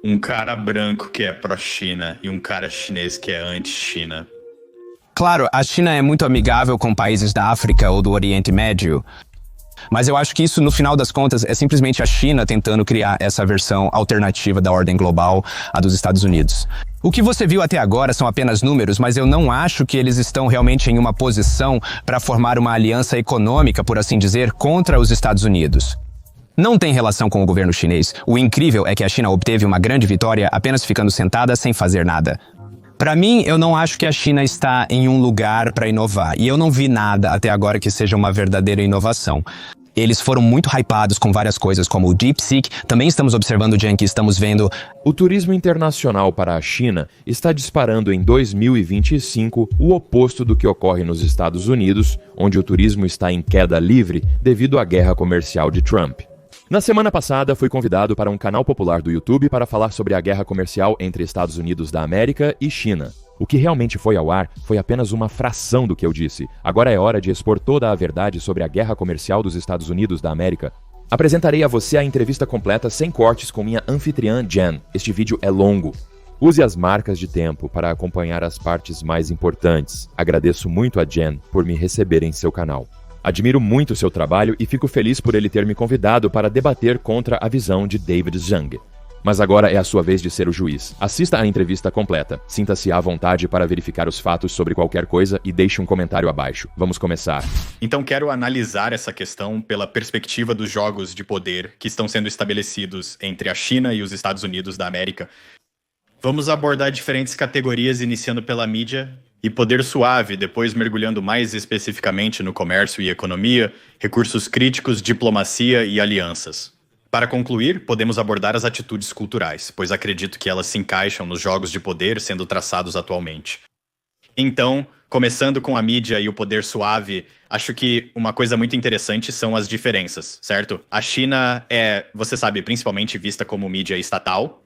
Um cara branco que é pró-China e um cara chinês que é anti-China. Claro, a China é muito amigável com países da África ou do Oriente Médio, mas eu acho que isso, no final das contas, é simplesmente a China tentando criar essa versão alternativa da ordem global à dos Estados Unidos. O que você viu até agora são apenas números, mas eu não acho que eles estão realmente em uma posição para formar uma aliança econômica, por assim dizer, contra os Estados Unidos. Não tem relação com o governo chinês. O incrível é que a China obteve uma grande vitória apenas ficando sentada sem fazer nada. Para mim, eu não acho que a China está em um lugar para inovar, e eu não vi nada até agora que seja uma verdadeira inovação. Eles foram muito hypados com várias coisas, como o DeepSeek. Também estamos observando, Jen, que estamos vendo... O turismo internacional para a China está disparando em 2025, o oposto do que ocorre nos Estados Unidos, onde o turismo está em queda livre devido à guerra comercial de Trump. Na semana passada, fui convidado para um canal popular do YouTube para falar sobre a guerra comercial entre Estados Unidos da América e China. O que realmente foi ao ar foi apenas uma fração do que eu disse. Agora é hora de expor toda a verdade sobre a guerra comercial dos Estados Unidos da América. Apresentarei a você a entrevista completa sem cortes com minha anfitriã Jen. Este vídeo é longo. Use as marcas de tempo para acompanhar as partes mais importantes. Agradeço muito a Jen por me receber em seu canal. Admiro muito seu trabalho e fico feliz por ele ter me convidado para debater contra a visão de David Zhang. Mas agora é a sua vez de ser o juiz. Assista a entrevista completa. Sinta-se à vontade para verificar os fatos sobre qualquer coisa e deixe um comentário abaixo. Vamos começar. Então quero analisar essa questão pela perspectiva dos jogos de poder que estão sendo estabelecidos entre a China e os Estados Unidos da América. Vamos abordar diferentes categorias, iniciando pela mídia e poder suave, depois mergulhando mais especificamente no comércio e economia, recursos críticos, diplomacia e alianças. Para concluir, podemos abordar as atitudes culturais, pois acredito que elas se encaixam nos jogos de poder sendo traçados atualmente. Então, começando com a mídia e o poder suave, acho que uma coisa muito interessante são as diferenças, certo? A China é, você sabe, principalmente vista como mídia estatal,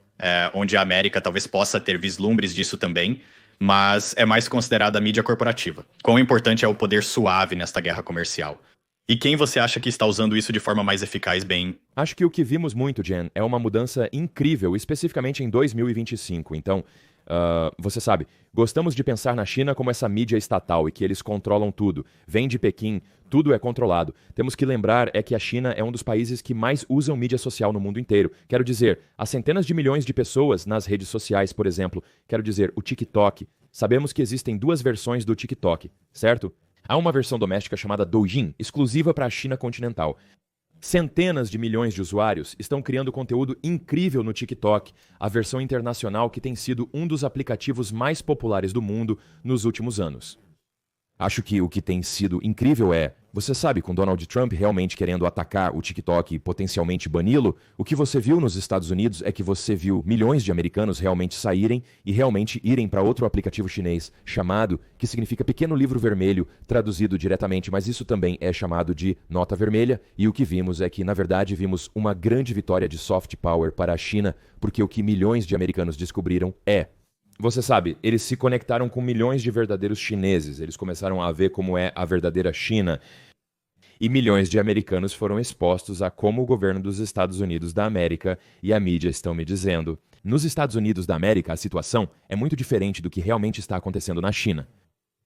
onde a América talvez possa ter vislumbres disso também, mas é mais considerada a mídia corporativa. Quão importante é o poder suave nesta guerra comercial? E quem você acha que está usando isso de forma mais eficaz, bem? Acho que o que vimos muito, Jen, é uma mudança incrível, especificamente em 2025. Então, você sabe, gostamos de pensar na China como essa mídia estatal e que eles controlam tudo. Vem de Pequim, tudo é controlado. Temos que lembrar é que a China é um dos países que mais usam mídia social no mundo inteiro. Quero dizer, há centenas de milhões de pessoas nas redes sociais, por exemplo. Quero dizer, o TikTok. Sabemos que existem duas versões do TikTok, certo? Há uma versão doméstica chamada Douyin, exclusiva para a China continental. Centenas de milhões de usuários estão criando conteúdo incrível no TikTok, a versão internacional que tem sido um dos aplicativos mais populares do mundo nos últimos anos. Acho que o que tem sido incrível é, você sabe, com Donald Trump realmente querendo atacar o TikTok e potencialmente bani-lo, o que você viu nos Estados Unidos é que você viu milhões de americanos realmente saírem e realmente irem para outro aplicativo chinês chamado, que significa Pequeno Livro Vermelho, traduzido diretamente, mas isso também é chamado de Nota Vermelha, e o que vimos é que, na verdade, vimos uma grande vitória de soft power para a China, porque o que milhões de americanos descobriram é... Você sabe, eles se conectaram com milhões de verdadeiros chineses, eles começaram a ver como é a verdadeira China. E milhões de americanos foram expostos a como o governo dos Estados Unidos da América e a mídia estão me dizendo. Nos Estados Unidos da América, a situação é muito diferente do que realmente está acontecendo na China.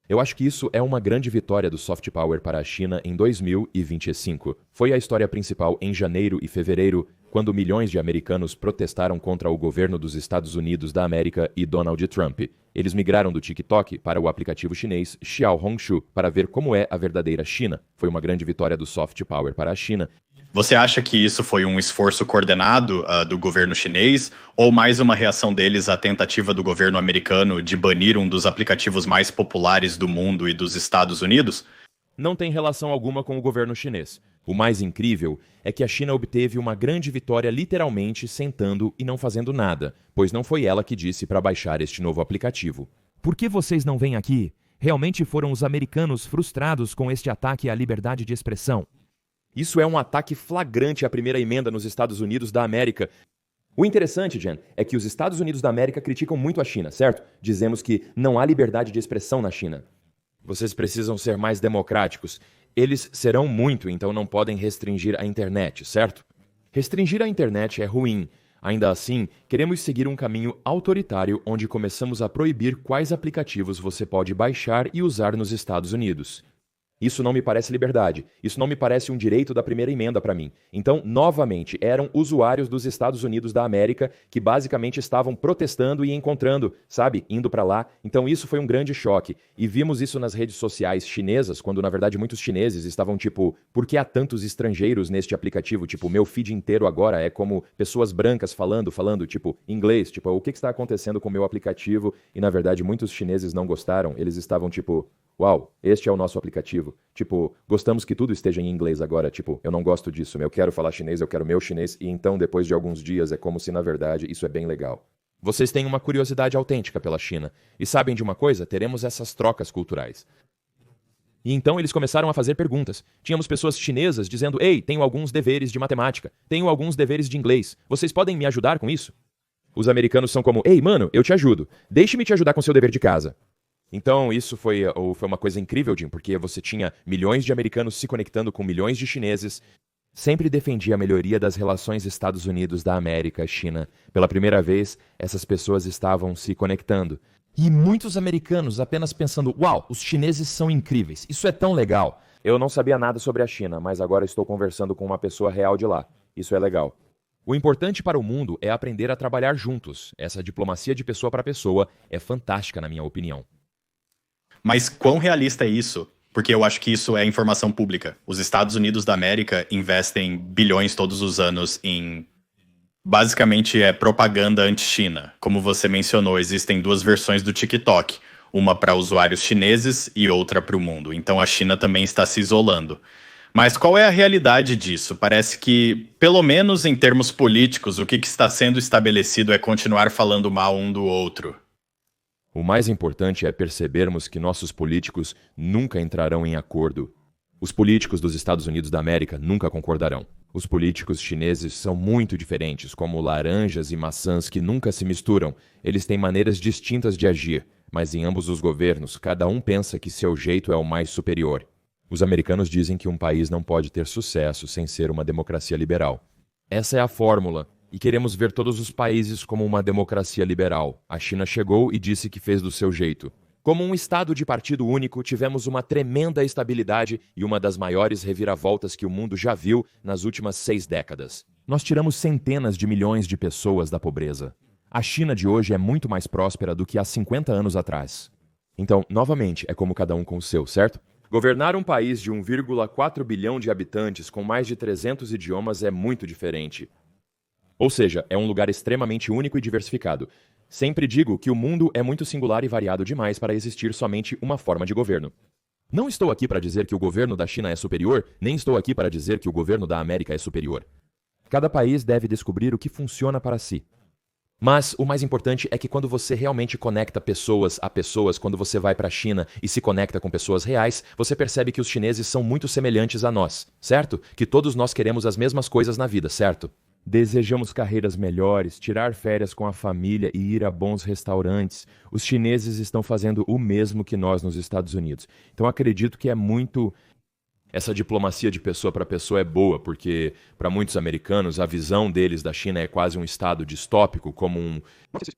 Eu acho que isso é uma grande vitória do soft power para a China em 2025. Foi a história principal em janeiro e fevereiro, quando milhões de americanos protestaram contra o governo dos Estados Unidos da América e Donald Trump. Eles migraram do TikTok para o aplicativo chinês Xiaohongshu para ver como é a verdadeira China. Foi uma grande vitória do soft power para a China. Você acha que isso foi um esforço coordenado do governo chinês ou mais uma reação deles à tentativa do governo americano de banir um dos aplicativos mais populares do mundo e dos Estados Unidos? Não tem relação alguma com o governo chinês. O mais incrível é que a China obteve uma grande vitória literalmente sentando e não fazendo nada, pois não foi ela que disse para baixar este novo aplicativo. Por que vocês não vêm aqui? Realmente foram os americanos frustrados com este ataque à liberdade de expressão? Isso é um ataque flagrante à primeira emenda nos Estados Unidos da América. O interessante, Jen, é que os Estados Unidos da América criticam muito a China, certo? Dizemos que não há liberdade de expressão na China. Vocês precisam ser mais democráticos. Eles serão muito, então não podem restringir a internet, certo? Restringir a internet é ruim. Ainda assim, queremos seguir um caminho autoritário onde começamos a proibir quais aplicativos você pode baixar e usar nos Estados Unidos. Isso não me parece liberdade. Isso não me parece um direito da primeira emenda para mim. Então, novamente, eram usuários dos Estados Unidos da América que basicamente estavam protestando e encontrando, sabe, indo para lá. Então, isso foi um grande choque. E vimos isso nas redes sociais chinesas, quando na verdade muitos chineses estavam tipo, por que há tantos estrangeiros neste aplicativo? Tipo, meu feed inteiro agora é como pessoas brancas falando, tipo, inglês. Tipo, o que está acontecendo com o meu aplicativo? E na verdade muitos chineses não gostaram. Eles estavam tipo, uau, este é o nosso aplicativo. Tipo, gostamos que tudo esteja em inglês agora. Tipo, eu não gosto disso. Eu quero falar chinês, eu quero meu chinês. E então, depois de alguns dias, é como se, na verdade, isso é bem legal. Vocês têm uma curiosidade autêntica pela China. E sabem de uma coisa? Teremos essas trocas culturais. E então eles começaram a fazer perguntas. Tínhamos pessoas chinesas dizendo, ei, tenho alguns deveres de matemática. Tenho alguns deveres de inglês. Vocês podem me ajudar com isso? Os americanos são como, ei, mano, eu te ajudo. Deixe-me te ajudar com seu dever de casa. Então, isso foi uma coisa incrível, Jim, porque você tinha milhões de americanos se conectando com milhões de chineses. Sempre defendi a melhoria das relações Estados Unidos da América-China. Pela primeira vez, essas pessoas estavam se conectando. E muitos americanos apenas pensando, uau, os chineses são incríveis, isso é tão legal. Eu não sabia nada sobre a China, mas agora estou conversando com uma pessoa real de lá. Isso é legal. O importante para o mundo é aprender a trabalhar juntos. Essa diplomacia de pessoa para pessoa é fantástica, na minha opinião. Mas quão realista é isso? Porque eu acho que isso é informação pública. Os Estados Unidos da América investem bilhões todos os anos em... Basicamente é propaganda anti-China. Como você mencionou, existem duas versões do TikTok. Uma para usuários chineses e outra para o mundo. Então a China também está se isolando. Mas qual é a realidade disso? Parece que, pelo menos em termos políticos, o que está sendo estabelecido é continuar falando mal um do outro. O mais importante é percebermos que nossos políticos nunca entrarão em acordo. Os políticos dos Estados Unidos da América nunca concordarão. Os políticos chineses são muito diferentes, como laranjas e maçãs que nunca se misturam. Eles têm maneiras distintas de agir, mas em ambos os governos, cada um pensa que seu jeito é o mais superior. Os americanos dizem que um país não pode ter sucesso sem ser uma democracia liberal. Essa é a fórmula. E queremos ver todos os países como uma democracia liberal. A China chegou e disse que fez do seu jeito. Como um estado de partido único, tivemos uma tremenda estabilidade e uma das maiores reviravoltas que o mundo já viu nas últimas 6 décadas. Nós tiramos centenas de milhões de pessoas da pobreza. A China de hoje é muito mais próspera do que há 50 anos atrás. Então, novamente, é como cada um com o seu, certo? Governar um país de 1,4 bilhão de habitantes com mais de 300 idiomas é muito diferente. Ou seja, é um lugar extremamente único e diversificado. Sempre digo que o mundo é muito singular e variado demais para existir somente uma forma de governo. Não estou aqui para dizer que o governo da China é superior, nem estou aqui para dizer que o governo da América é superior. Cada país deve descobrir o que funciona para si. Mas o mais importante é que quando você realmente conecta pessoas a pessoas, quando você vai para a China e se conecta com pessoas reais, você percebe que os chineses são muito semelhantes a nós, certo? Que todos nós queremos as mesmas coisas na vida, certo? Desejamos carreiras melhores, tirar férias com a família e ir a bons restaurantes. Os chineses estão fazendo o mesmo que nós nos Estados Unidos. Então acredito que é muito... Essa diplomacia de pessoa para pessoa é boa, porque para muitos americanos a visão deles da China é quase um estado distópico, como um...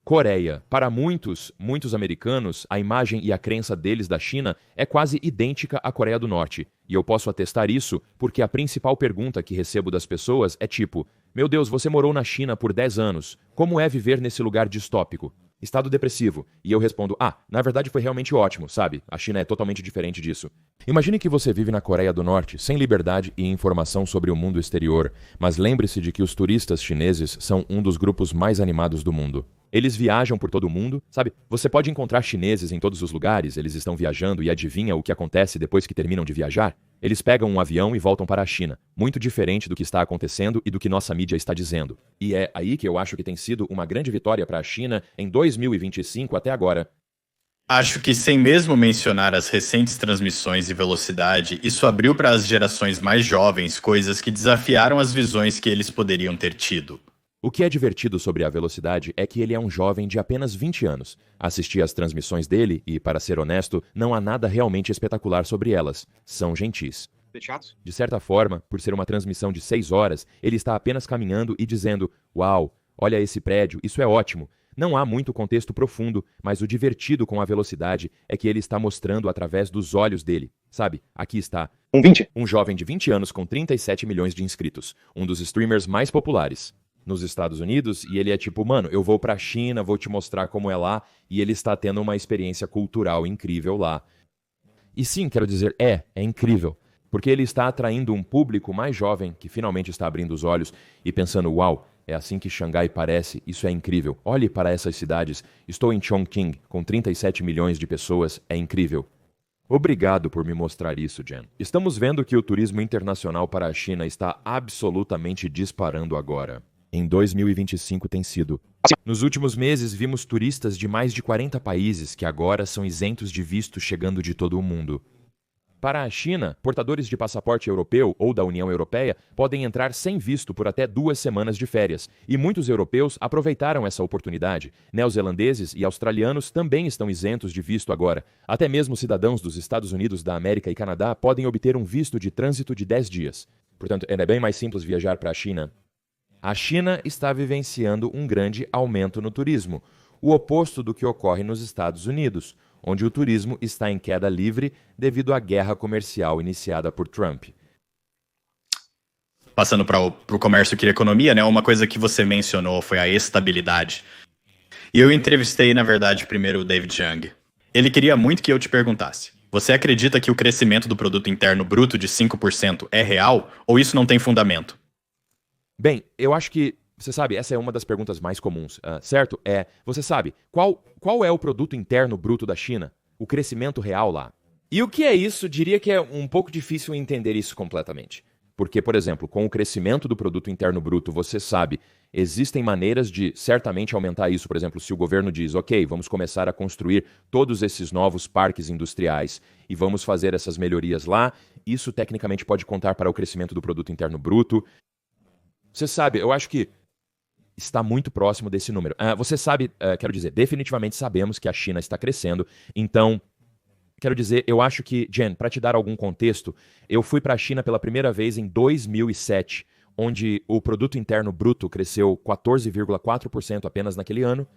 Coreia. Para muitos americanos, a imagem e a crença deles da China é quase idêntica à Coreia do Norte. E eu posso atestar isso porque a principal pergunta que recebo das pessoas é tipo: meu Deus, você morou na China por 10 anos. Como é viver nesse lugar distópico? Estado depressivo. E eu respondo, na verdade foi realmente ótimo, sabe? A China é totalmente diferente disso. Imagine que você vive na Coreia do Norte, sem liberdade e informação sobre o mundo exterior, mas lembre-se de que os turistas chineses são um dos grupos mais animados do mundo. Eles viajam por todo o mundo, sabe? Você pode encontrar chineses em todos os lugares, eles estão viajando e adivinha o que acontece depois que terminam de viajar? Eles pegam um avião e voltam para a China, muito diferente do que está acontecendo e do que nossa mídia está dizendo. E é aí que eu acho que tem sido uma grande vitória para a China em 2025 até agora. Acho que sem mesmo mencionar as recentes transmissões e velocidade, isso abriu para as gerações mais jovens coisas que desafiaram as visões que eles poderiam ter tido. O que é divertido sobre a velocidade é que ele é um jovem de apenas 20 anos. Assisti às transmissões dele e, para ser honesto, não há nada realmente espetacular sobre elas. São gentis. De certa forma, por ser uma transmissão de 6 horas, ele está apenas caminhando e dizendo, uau, olha esse prédio, isso é ótimo. Não há muito contexto profundo, mas o divertido com a velocidade é que ele está mostrando através dos olhos dele. Sabe, aqui está. Um jovem de 20 anos com 37 milhões de inscritos. Um dos streamers mais populares nos Estados Unidos. E ele é tipo, mano, eu vou pra China, vou te mostrar como é lá. E ele está tendo uma experiência cultural incrível lá. E sim, quero dizer, é incrível. Porque ele está atraindo um público mais jovem que finalmente está abrindo os olhos e pensando, uau, é assim que Xangai parece, isso é incrível. Olhe para essas cidades. Estou em Chongqing, com 37 milhões de pessoas, é incrível. Obrigado por me mostrar isso, Jen. Estamos vendo que o turismo internacional para a China está absolutamente disparando agora. Em 2025 tem sido. Nos últimos meses, vimos turistas de mais de 40 países que agora são isentos de visto chegando de todo o mundo. Para a China, portadores de passaporte europeu ou da União Europeia podem entrar sem visto por até 2 semanas de férias, e muitos europeus aproveitaram essa oportunidade. Neozelandeses e australianos também estão isentos de visto agora. Até mesmo cidadãos dos Estados Unidos da América e Canadá podem obter um visto de trânsito de 10 dias. Portanto, é bem mais simples viajar para a China. A China está vivenciando um grande aumento no turismo, o oposto do que ocorre nos Estados Unidos, onde o turismo está em queda livre devido à guerra comercial iniciada por Trump. Passando para o comércio e economia, né? Uma coisa que você mencionou foi a estabilidade. E eu entrevistei, na verdade, primeiro o David Jiang. Ele queria muito que eu te perguntasse. Você acredita que o crescimento do produto interno bruto de 5% é real ou isso não tem fundamento? Bem, eu acho que, você sabe, essa é uma das perguntas mais comuns, certo? Você sabe, qual é o produto interno bruto da China? O crescimento real lá? E o que é isso? Diria que é um pouco difícil entender isso completamente. Porque, por exemplo, com o crescimento do produto interno bruto, você sabe, existem maneiras de certamente aumentar isso. Por exemplo, se o governo diz, ok, vamos começar a construir todos esses novos parques industriais e vamos fazer essas melhorias lá, isso tecnicamente pode contar para o crescimento do produto interno bruto. Você sabe, eu acho que está muito próximo desse número. Você sabe, quero dizer, definitivamente sabemos que a China está crescendo, então, quero dizer, eu acho que, Jen, para te dar algum contexto, eu fui para a China pela primeira vez em 2007, onde o produto interno bruto cresceu 14,4% apenas naquele ano.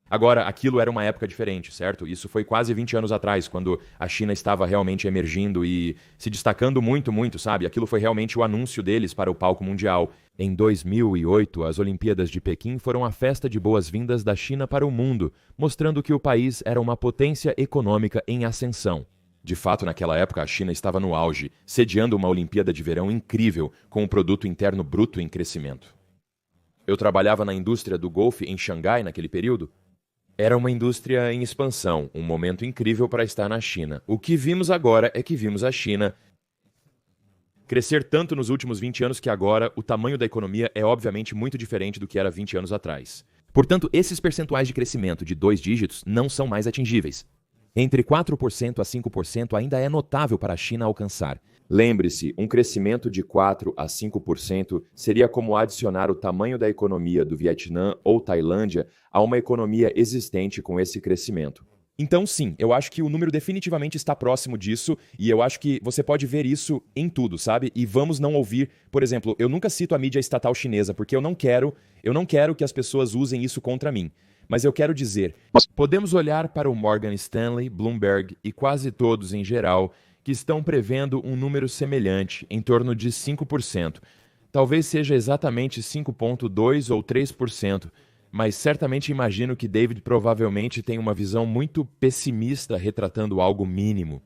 Agora, aquilo era uma época diferente, certo? Isso foi quase 20 anos atrás, quando a China estava realmente emergindo e se destacando muito, muito, sabe? Aquilo foi realmente o anúncio deles para o palco mundial. Em 2008, as Olimpíadas de Pequim foram a festa de boas-vindas da China para o mundo, mostrando que o país era uma potência econômica em ascensão. De fato, naquela época, a China estava no auge, sediando uma Olimpíada de verão incrível, com o produto interno bruto em crescimento. Eu trabalhava na indústria do golfe em Xangai naquele período. Era uma indústria em expansão, um momento incrível para estar na China. O que vimos agora é que vimos a China crescer tanto nos últimos 20 anos que agora o tamanho da economia é obviamente muito diferente do que era 20 anos atrás. Portanto, esses percentuais de crescimento de 2 dígitos não são mais atingíveis. Entre 4% a 5% ainda é notável para a China alcançar. Lembre-se, um crescimento de 4 a 5% seria como adicionar o tamanho da economia do Vietnã ou Tailândia a uma economia existente com esse crescimento. Então, sim, eu acho que o número definitivamente está próximo disso e eu acho que você pode ver isso em tudo, sabe? E vamos não ouvir, por exemplo, eu nunca cito a mídia estatal chinesa porque eu não quero que as pessoas usem isso contra mim. Mas eu quero dizer, podemos olhar para o Morgan Stanley, Bloomberg e quase todos em geral que estão prevendo um número semelhante, em torno de 5%. Talvez seja exatamente 5,2% ou 3%, mas certamente imagino que David provavelmente tem uma visão muito pessimista retratando algo mínimo.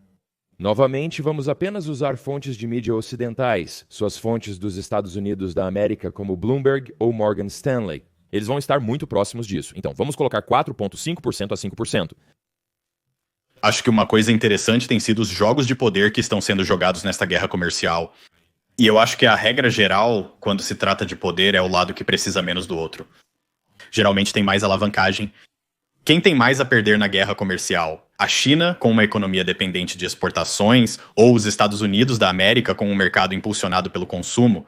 Novamente, vamos apenas usar fontes de mídia ocidentais, suas fontes dos Estados Unidos da América como Bloomberg ou Morgan Stanley. Eles vão estar muito próximos disso. Então, vamos colocar 4,5% a 5%. Acho que uma coisa interessante tem sido os jogos de poder que estão sendo jogados nesta guerra comercial. E eu acho que a regra geral, quando se trata de poder, é o lado que precisa menos do outro. Geralmente tem mais alavancagem. Quem tem mais a perder na guerra comercial? A China, com uma economia dependente de exportações, ou os Estados Unidos da América, com um mercado impulsionado pelo consumo?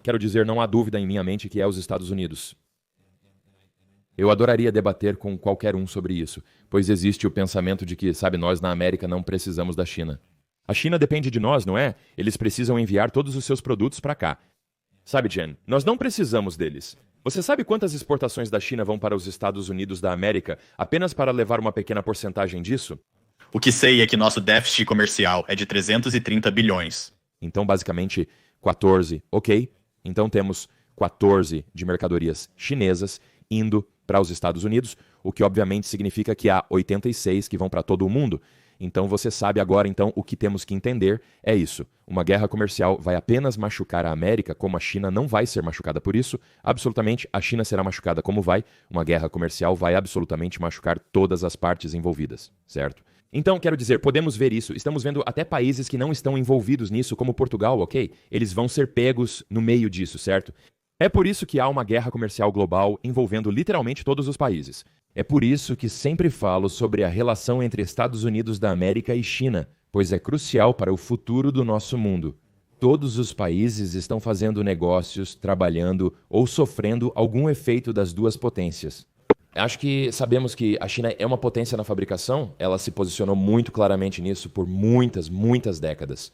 Quero dizer, não há dúvida em minha mente que é os Estados Unidos. Eu adoraria debater com qualquer um sobre isso, pois existe o pensamento de que, sabe, nós na América não precisamos da China. A China depende de nós, não é? Eles precisam enviar todos os seus produtos para cá. Sabe, Jen, nós não precisamos deles. Você sabe quantas exportações da China vão para os Estados Unidos da América apenas para levar uma pequena porcentagem disso? O que sei é que nosso déficit comercial é de 330 bilhões. Então, basicamente, 14, ok? Então temos 14 de mercadorias chinesas indo para os Estados Unidos, o que obviamente significa que há 86 que vão para todo o mundo. Então você sabe agora, então, o que temos que entender é isso. Uma guerra comercial vai apenas machucar a América, como a China não vai ser machucada por isso. Absolutamente, a China será machucada como vai. Uma guerra comercial vai absolutamente machucar todas as partes envolvidas, certo? Então, quero dizer, podemos ver isso. Estamos vendo até países que não estão envolvidos nisso, como Portugal, ok? Eles vão ser pegos no meio disso, certo? É por isso que há uma guerra comercial global envolvendo literalmente todos os países. É por isso que sempre falo sobre a relação entre Estados Unidos da América e China, pois é crucial para o futuro do nosso mundo. Todos os países estão fazendo negócios, trabalhando ou sofrendo algum efeito das duas potências. Acho que sabemos que a China é uma potência na fabricação, ela se posicionou muito claramente nisso por muitas décadas.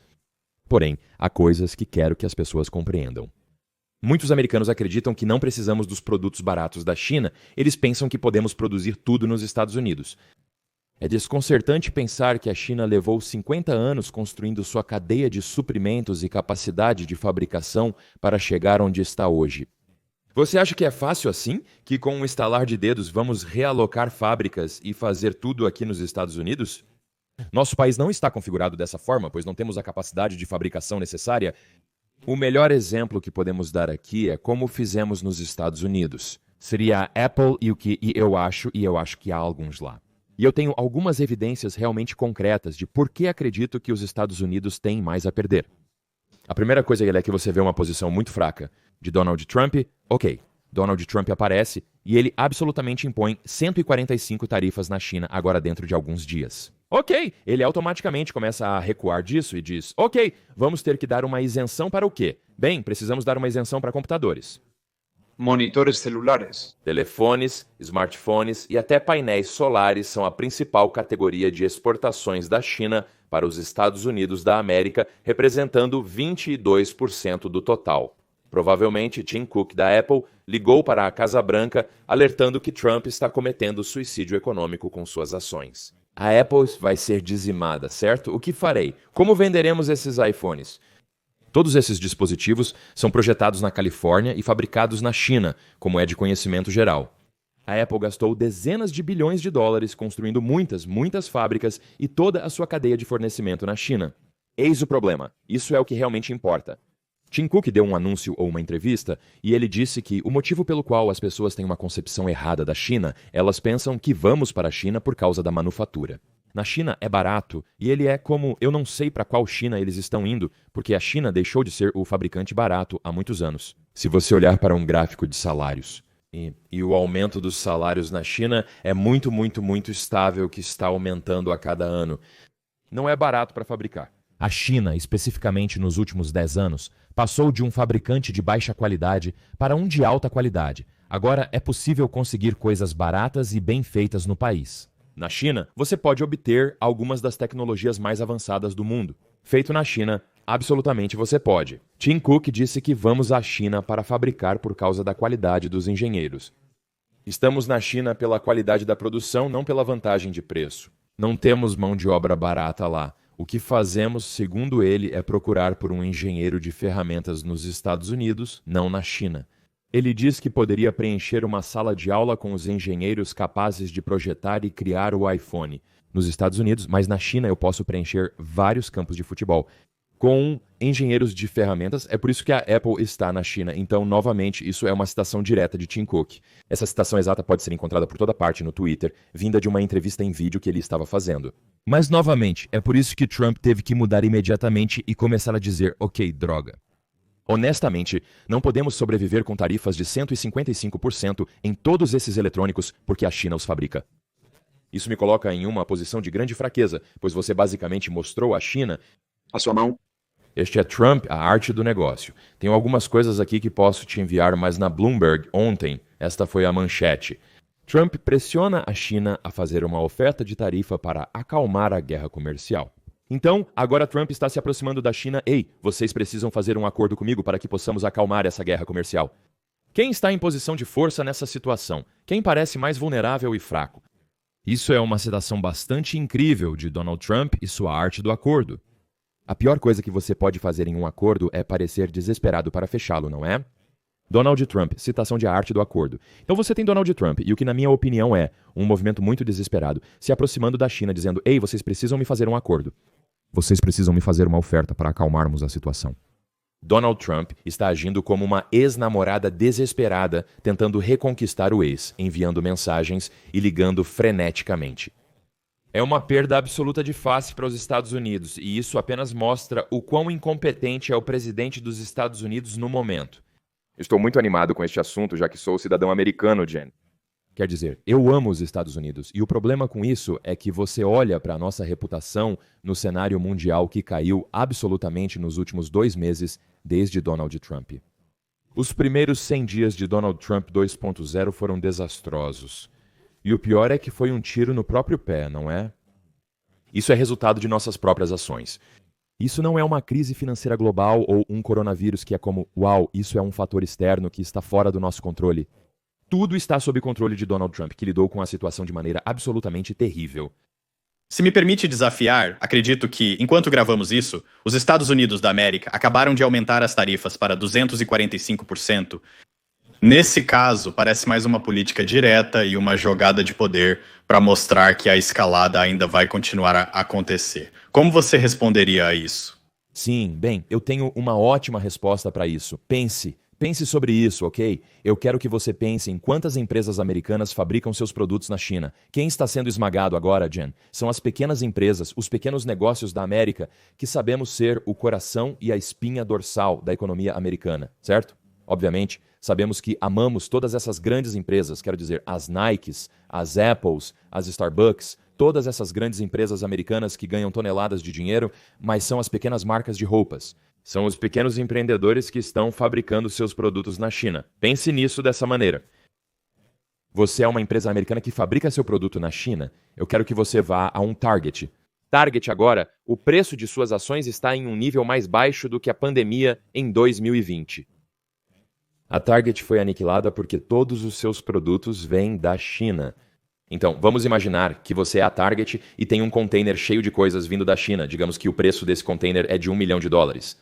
Porém, há coisas que quero que as pessoas compreendam. Muitos americanos acreditam que não precisamos dos produtos baratos da China, eles pensam que podemos produzir tudo nos Estados Unidos. É desconcertante pensar que a China levou 50 anos construindo sua cadeia de suprimentos e capacidade de fabricação para chegar onde está hoje. Você acha que é fácil assim? Que com um estalar de dedos vamos realocar fábricas e fazer tudo aqui nos Estados Unidos? Nosso país não está configurado dessa forma, pois não temos a capacidade de fabricação necessária. O melhor exemplo que podemos dar aqui é como fizemos nos Estados Unidos. Seria a Apple e eu acho que há alguns lá. E eu tenho algumas evidências realmente concretas de por que acredito que os Estados Unidos têm mais a perder. A primeira coisa é que você vê uma posição muito fraca de Donald Trump. Ok, Donald Trump aparece e ele absolutamente impõe 145 tarifas na China agora dentro de alguns dias. Ok, ele automaticamente começa a recuar disso e diz, ok, vamos ter que dar uma isenção para o quê? Bem, precisamos dar uma isenção para computadores. Monitores celulares. Telefones, smartphones e até painéis solares são a principal categoria de exportações da China para os Estados Unidos da América, representando 22% do total. Provavelmente, Tim Cook, da Apple, ligou para a Casa Branca, alertando que Trump está cometendo suicídio econômico com suas ações. A Apple vai ser dizimada, certo? O que farei? Como venderemos esses iPhones? Todos esses dispositivos são projetados na Califórnia e fabricados na China, como é de conhecimento geral. A Apple gastou dezenas de bilhões de dólares construindo muitas fábricas e toda a sua cadeia de fornecimento na China. Eis o problema. Isso é o que realmente importa. Tim Cook deu um anúncio ou uma entrevista e ele disse que o motivo pelo qual as pessoas têm uma concepção errada da China, elas pensam que vamos para a China por causa da manufatura. Na China é barato e ele é como, eu não sei para qual China eles estão indo, porque a China deixou de ser o fabricante barato há muitos anos. Se você olhar para um gráfico de salários, e o aumento dos salários na China é muito estável, que está aumentando a cada ano. Não é barato para fabricar. A China, especificamente nos últimos 10 anos, passou de um fabricante de baixa qualidade para um de alta qualidade. Agora é possível conseguir coisas baratas e bem feitas no país. Na China, você pode obter algumas das tecnologias mais avançadas do mundo. Feito na China, absolutamente você pode. Tim Cook disse que vamos à China para fabricar por causa da qualidade dos engenheiros. Estamos na China pela qualidade da produção, não pela vantagem de preço. Não temos mão de obra barata lá. O que fazemos, segundo ele, é procurar por um engenheiro de ferramentas nos Estados Unidos, não na China. Ele diz que poderia preencher uma sala de aula com os engenheiros capazes de projetar e criar o iPhone nos Estados Unidos, mas na China eu posso preencher vários campos de futebol com engenheiros de ferramentas. É por isso que a Apple está na China. Então, novamente, isso é uma citação direta de Tim Cook. Essa citação exata pode ser encontrada por toda parte no Twitter, vinda de uma entrevista em vídeo que ele estava fazendo. Mas, novamente, é por isso que Trump teve que mudar imediatamente e começar a dizer, ok, droga. Honestamente, não podemos sobreviver com tarifas de 155% em todos esses eletrônicos porque a China os fabrica. Isso me coloca em uma posição de grande fraqueza, pois você basicamente mostrou à China a sua mão. Este é Trump, a arte do negócio. Tenho algumas coisas aqui que posso te enviar, mas na Bloomberg, ontem, esta foi a manchete. Trump pressiona a China a fazer uma oferta de tarifa para acalmar a guerra comercial. Então, agora Trump está se aproximando da China. Ei, vocês precisam fazer um acordo comigo para que possamos acalmar essa guerra comercial. Quem está em posição de força nessa situação? Quem parece mais vulnerável e fraco? Isso é uma citação bastante incrível de Donald Trump e sua arte do acordo. A pior coisa que você pode fazer em um acordo é parecer desesperado para fechá-lo, não é? Donald Trump, citação de A Arte do Acordo. Então você tem Donald Trump, e o que na minha opinião é um movimento muito desesperado, se aproximando da China, dizendo: ei, vocês precisam me fazer um acordo. Vocês precisam me fazer uma oferta para acalmarmos a situação. Donald Trump está agindo como uma ex-namorada desesperada, tentando reconquistar o ex, enviando mensagens e ligando freneticamente. É uma perda absoluta de face para os Estados Unidos, e isso apenas mostra o quão incompetente é o presidente dos Estados Unidos no momento. Estou muito animado com este assunto, já que sou cidadão americano, Jen. Quer dizer, eu amo os Estados Unidos, e o problema com isso é que você olha para a nossa reputação no cenário mundial que caiu absolutamente nos últimos 2 meses desde Donald Trump. Os primeiros 100 dias de Donald Trump 2.0 foram desastrosos. E o pior é que foi um tiro no próprio pé, não é? Isso é resultado de nossas próprias ações. Isso não é uma crise financeira global ou um coronavírus que é como, uau, isso é um fator externo que está fora do nosso controle. Tudo está sob controle de Donald Trump, que lidou com a situação de maneira absolutamente terrível. Se me permite desafiar, acredito que, enquanto gravamos isso, os Estados Unidos da América acabaram de aumentar as tarifas para 245%. Nesse caso, parece mais uma política direta e uma jogada de poder para mostrar que a escalada ainda vai continuar a acontecer. Como você responderia a isso? Sim, bem, eu tenho uma ótima resposta para isso. Pense sobre isso, ok? Eu quero que você pense em quantas empresas americanas fabricam seus produtos na China. Quem está sendo esmagado agora, Jen? São as pequenas empresas, os pequenos negócios da América, que sabemos ser o coração e a espinha dorsal da economia americana, certo? Obviamente, sabemos que amamos todas essas grandes empresas, quero dizer, as Nikes, as Apples, as Starbucks, todas essas grandes empresas americanas que ganham toneladas de dinheiro, mas são as pequenas marcas de roupas. São os pequenos empreendedores que estão fabricando seus produtos na China. Pense nisso dessa maneira. Você é uma empresa americana que fabrica seu produto na China? Eu quero que você vá a um Target. Target agora, o preço de suas ações está em um nível mais baixo do que a pandemia em 2020. A Target foi aniquilada porque todos os seus produtos vêm da China. Então, vamos imaginar que você é a Target e tem um container cheio de coisas vindo da China. Digamos que o preço desse container é de $1 milhão,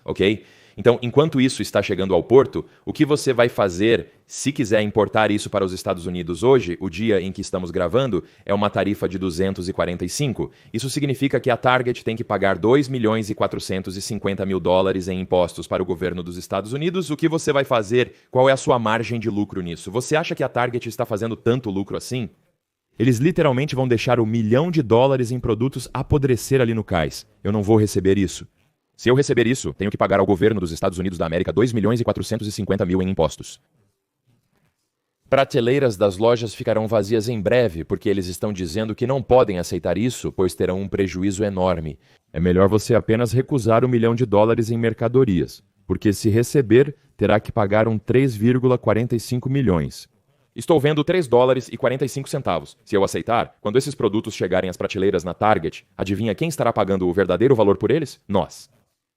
ok? Então, enquanto isso está chegando ao porto, o que você vai fazer, se quiser importar isso para os Estados Unidos hoje, o dia em que estamos gravando, é uma tarifa de 245. Isso significa que a Target tem que pagar $2.450.000 em impostos para o governo dos Estados Unidos. O que você vai fazer? Qual é a sua margem de lucro nisso? Você acha que a Target está fazendo tanto lucro assim? Eles literalmente vão deixar $1 milhão em produtos apodrecer ali no cais. Eu não vou receber isso. Se eu receber isso, tenho que pagar ao governo dos Estados Unidos da América $2.450.000 em impostos. Prateleiras das lojas ficarão vazias em breve, porque eles estão dizendo que não podem aceitar isso, pois terão um prejuízo enorme. É melhor você apenas recusar $1 milhão em mercadorias, porque se receber, terá que pagar 3,45 milhões. Estou vendo $3,45. Se eu aceitar, quando esses produtos chegarem às prateleiras na Target, adivinha quem estará pagando o verdadeiro valor por eles? Nós.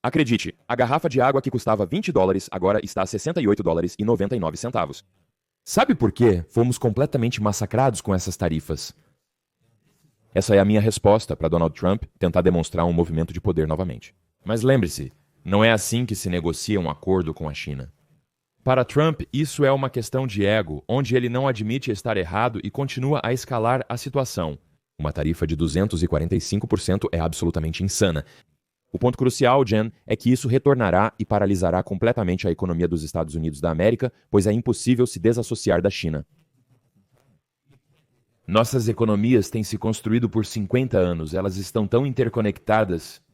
Acredite, a garrafa de água que custava $20 agora está a $68,99. Sabe por quê fomos completamente massacrados com essas tarifas? Essa é a minha resposta para Donald Trump tentar demonstrar um movimento de poder novamente. Mas lembre-se, não é assim que se negocia um acordo com a China. Para Trump, isso é uma questão de ego, onde ele não admite estar errado e continua a escalar a situação. Uma tarifa de 245% é absolutamente insana. O ponto crucial, Jen, é que isso retornará e paralisará completamente a economia dos Estados Unidos da América, pois é impossível se desassociar da China. Nossas economias têm se construído por 50 anos, elas estão tão interconectadas.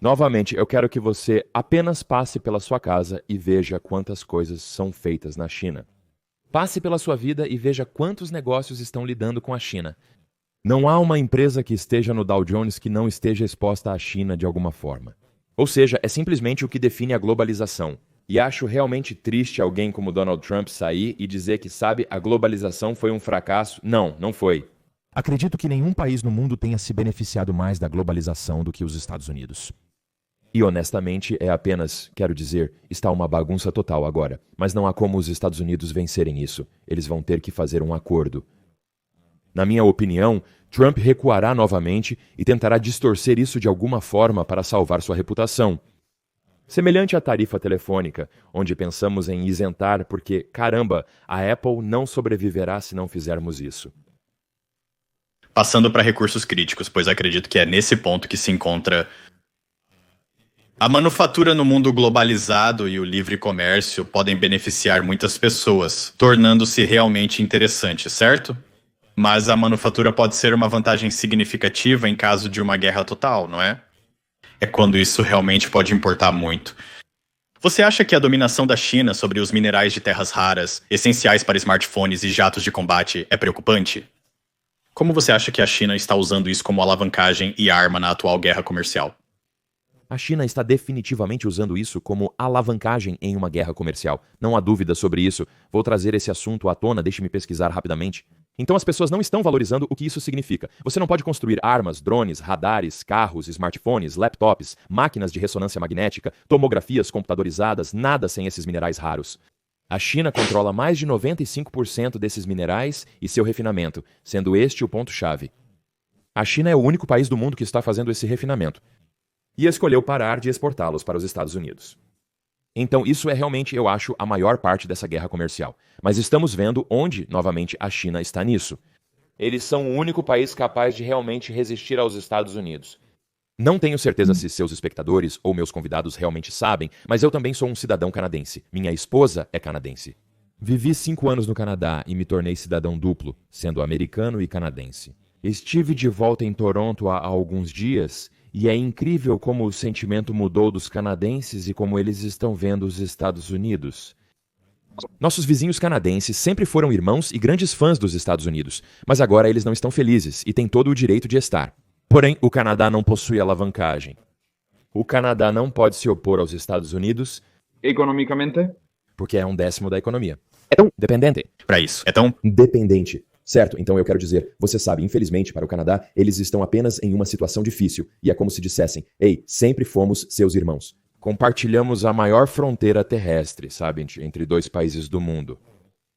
Novamente, eu quero que você apenas passe pela sua casa e veja quantas coisas são feitas na China. Passe pela sua vida e veja quantos negócios estão lidando com a China. Não há uma empresa que esteja no Dow Jones que não esteja exposta à China de alguma forma. Ou seja, é simplesmente o que define a globalização. E acho realmente triste alguém como Donald Trump sair e dizer que, sabe, a globalização foi um fracasso. Não, não foi. Acredito que nenhum país no mundo tenha se beneficiado mais da globalização do que os Estados Unidos. E honestamente, quero dizer, está uma bagunça total agora. Mas não há como os Estados Unidos vencerem isso. Eles vão ter que fazer um acordo. Na minha opinião, Trump recuará novamente e tentará distorcer isso de alguma forma para salvar sua reputação. Semelhante à tarifa telefônica, onde pensamos em isentar porque, caramba, a Apple não sobreviverá se não fizermos isso. Passando para recursos críticos, pois acredito que é nesse ponto que se encontra a manufatura no mundo globalizado e o livre comércio podem beneficiar muitas pessoas, tornando-se realmente interessante, certo? Mas a manufatura pode ser uma vantagem significativa em caso de uma guerra total, não é? É quando isso realmente pode importar muito. Você acha que a dominação da China sobre os minerais de terras raras, essenciais para smartphones e jatos de combate, é preocupante? Como você acha que a China está usando isso como alavancagem e arma na atual guerra comercial? A China está definitivamente usando isso como alavancagem em uma guerra comercial. Não há dúvida sobre isso. Vou trazer esse assunto à tona, deixe-me pesquisar rapidamente. Então as pessoas não estão valorizando o que isso significa. Você não pode construir armas, drones, radares, carros, smartphones, laptops, máquinas de ressonância magnética, tomografias computadorizadas, nada sem esses minerais raros. A China controla mais de 95% desses minerais e seu refinamento, sendo este o ponto-chave. A China é o único país do mundo que está fazendo esse refinamento e escolheu parar de exportá-los para os Estados Unidos. Então, isso é realmente, eu acho, a maior parte dessa guerra comercial. Mas estamos vendo onde, novamente, a China está nisso. Eles são o único país capaz de realmente resistir aos Estados Unidos. Não tenho certeza se seus espectadores ou meus convidados realmente sabem, mas eu também sou um cidadão canadense. Minha esposa é canadense. Vivi 5 anos no Canadá e me tornei cidadão duplo, sendo americano e canadense. Estive de volta em Toronto há alguns dias e é incrível como o sentimento mudou dos canadenses e como eles estão vendo os Estados Unidos. Nossos vizinhos canadenses sempre foram irmãos e grandes fãs dos Estados Unidos, mas agora eles não estão felizes e têm todo o direito de estar. Porém, o Canadá não possui alavancagem. O Canadá não pode se opor aos Estados Unidos Economicamente? porque é um décimo da economia. É tão dependente. Para isso, é tão Dependente. Certo, então eu quero dizer, você sabe, infelizmente para o Canadá, eles estão apenas em uma situação difícil. E é como se dissessem, ei, sempre fomos seus irmãos. Compartilhamos a maior fronteira terrestre, sabe, entre dois países do mundo.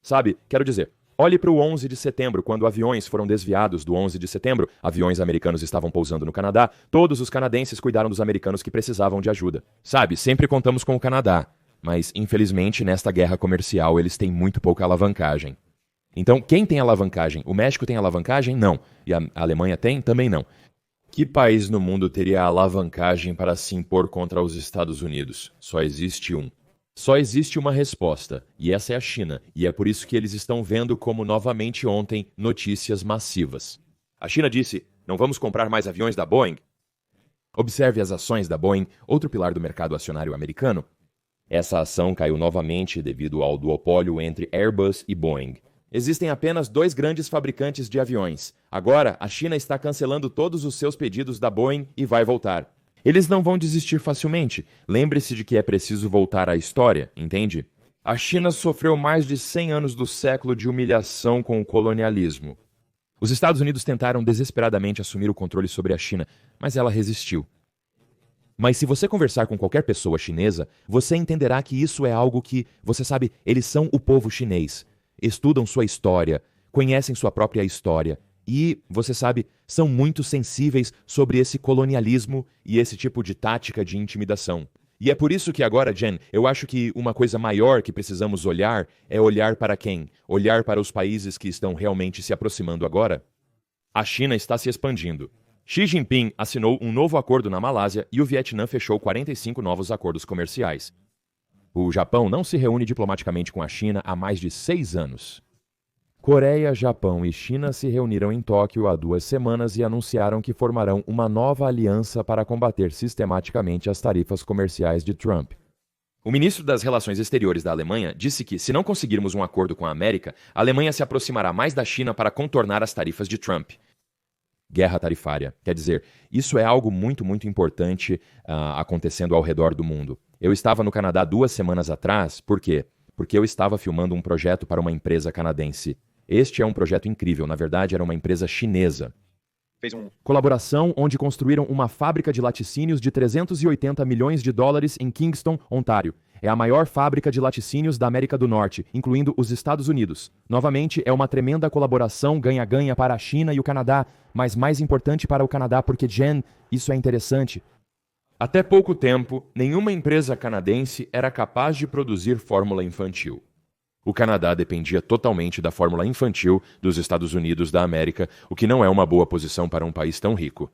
Sabe, quero dizer, olhe para o 11 de setembro, quando aviões foram desviados do 11 de setembro, aviões americanos estavam pousando no Canadá, todos os canadenses cuidaram dos americanos que precisavam de ajuda. Sabe, sempre contamos com o Canadá, mas infelizmente nesta guerra comercial eles têm muito pouca alavancagem. Então, quem tem alavancagem? O México tem alavancagem? Não. E a Alemanha tem? Também não. Que país no mundo teria alavancagem para se impor contra os Estados Unidos? Só existe um. Só existe uma resposta, e essa é a China, e é por isso que eles estão vendo como novamente ontem notícias massivas. A China disse, não vamos comprar mais aviões da Boeing? Observe as ações da Boeing, outro pilar do mercado acionário americano. Essa ação caiu novamente devido ao duopólio entre Airbus e Boeing. Existem apenas 2 grandes fabricantes de aviões. Agora, a China está cancelando todos os seus pedidos da Boeing e vai voltar. Eles não vão desistir facilmente. Lembre-se de que é preciso voltar à história, entende? A China sofreu mais de 100 anos do século de humilhação com o colonialismo. Os Estados Unidos tentaram desesperadamente assumir o controle sobre a China, mas ela resistiu. Mas se você conversar com qualquer pessoa chinesa, você entenderá que isso é algo que, você sabe, eles são o povo chinês. Estudam sua história, conhecem sua própria história e, você sabe, são muito sensíveis sobre esse colonialismo e esse tipo de tática de intimidação. E é por isso que agora, Jen, eu acho que uma coisa maior que precisamos olhar é olhar para quem? Olhar para os países que estão realmente se aproximando agora? A China está se expandindo. Xi Jinping assinou um novo acordo na Malásia e o Vietnã fechou 45 novos acordos comerciais. O Japão não se reúne diplomaticamente com a China há mais de 6 anos. Coreia, Japão e China se reuniram em Tóquio há 2 semanas e anunciaram que formarão uma nova aliança para combater sistematicamente as tarifas comerciais de Trump. O ministro das Relações Exteriores da Alemanha disse que, se não conseguirmos um acordo com a América, a Alemanha se aproximará mais da China para contornar as tarifas de Trump. Guerra tarifária. Quer dizer, isso é algo muito, muito importante acontecendo ao redor do mundo. Eu estava no Canadá 2 semanas atrás, por quê? Porque eu estava filmando um projeto para uma empresa canadense. Este é um projeto incrível, na verdade era uma empresa chinesa. Colaboração onde construíram uma fábrica de laticínios de 380 milhões de dólares em Kingston, Ontário. É a maior fábrica de laticínios da América do Norte, incluindo os Estados Unidos. Novamente, é uma tremenda colaboração ganha-ganha para a China e o Canadá, mas mais importante para o Canadá porque, Jen, isso é interessante. Até pouco tempo, nenhuma empresa canadense era capaz de produzir fórmula infantil. O Canadá dependia totalmente da fórmula infantil dos Estados Unidos da América, o que não é uma boa posição para um país tão rico.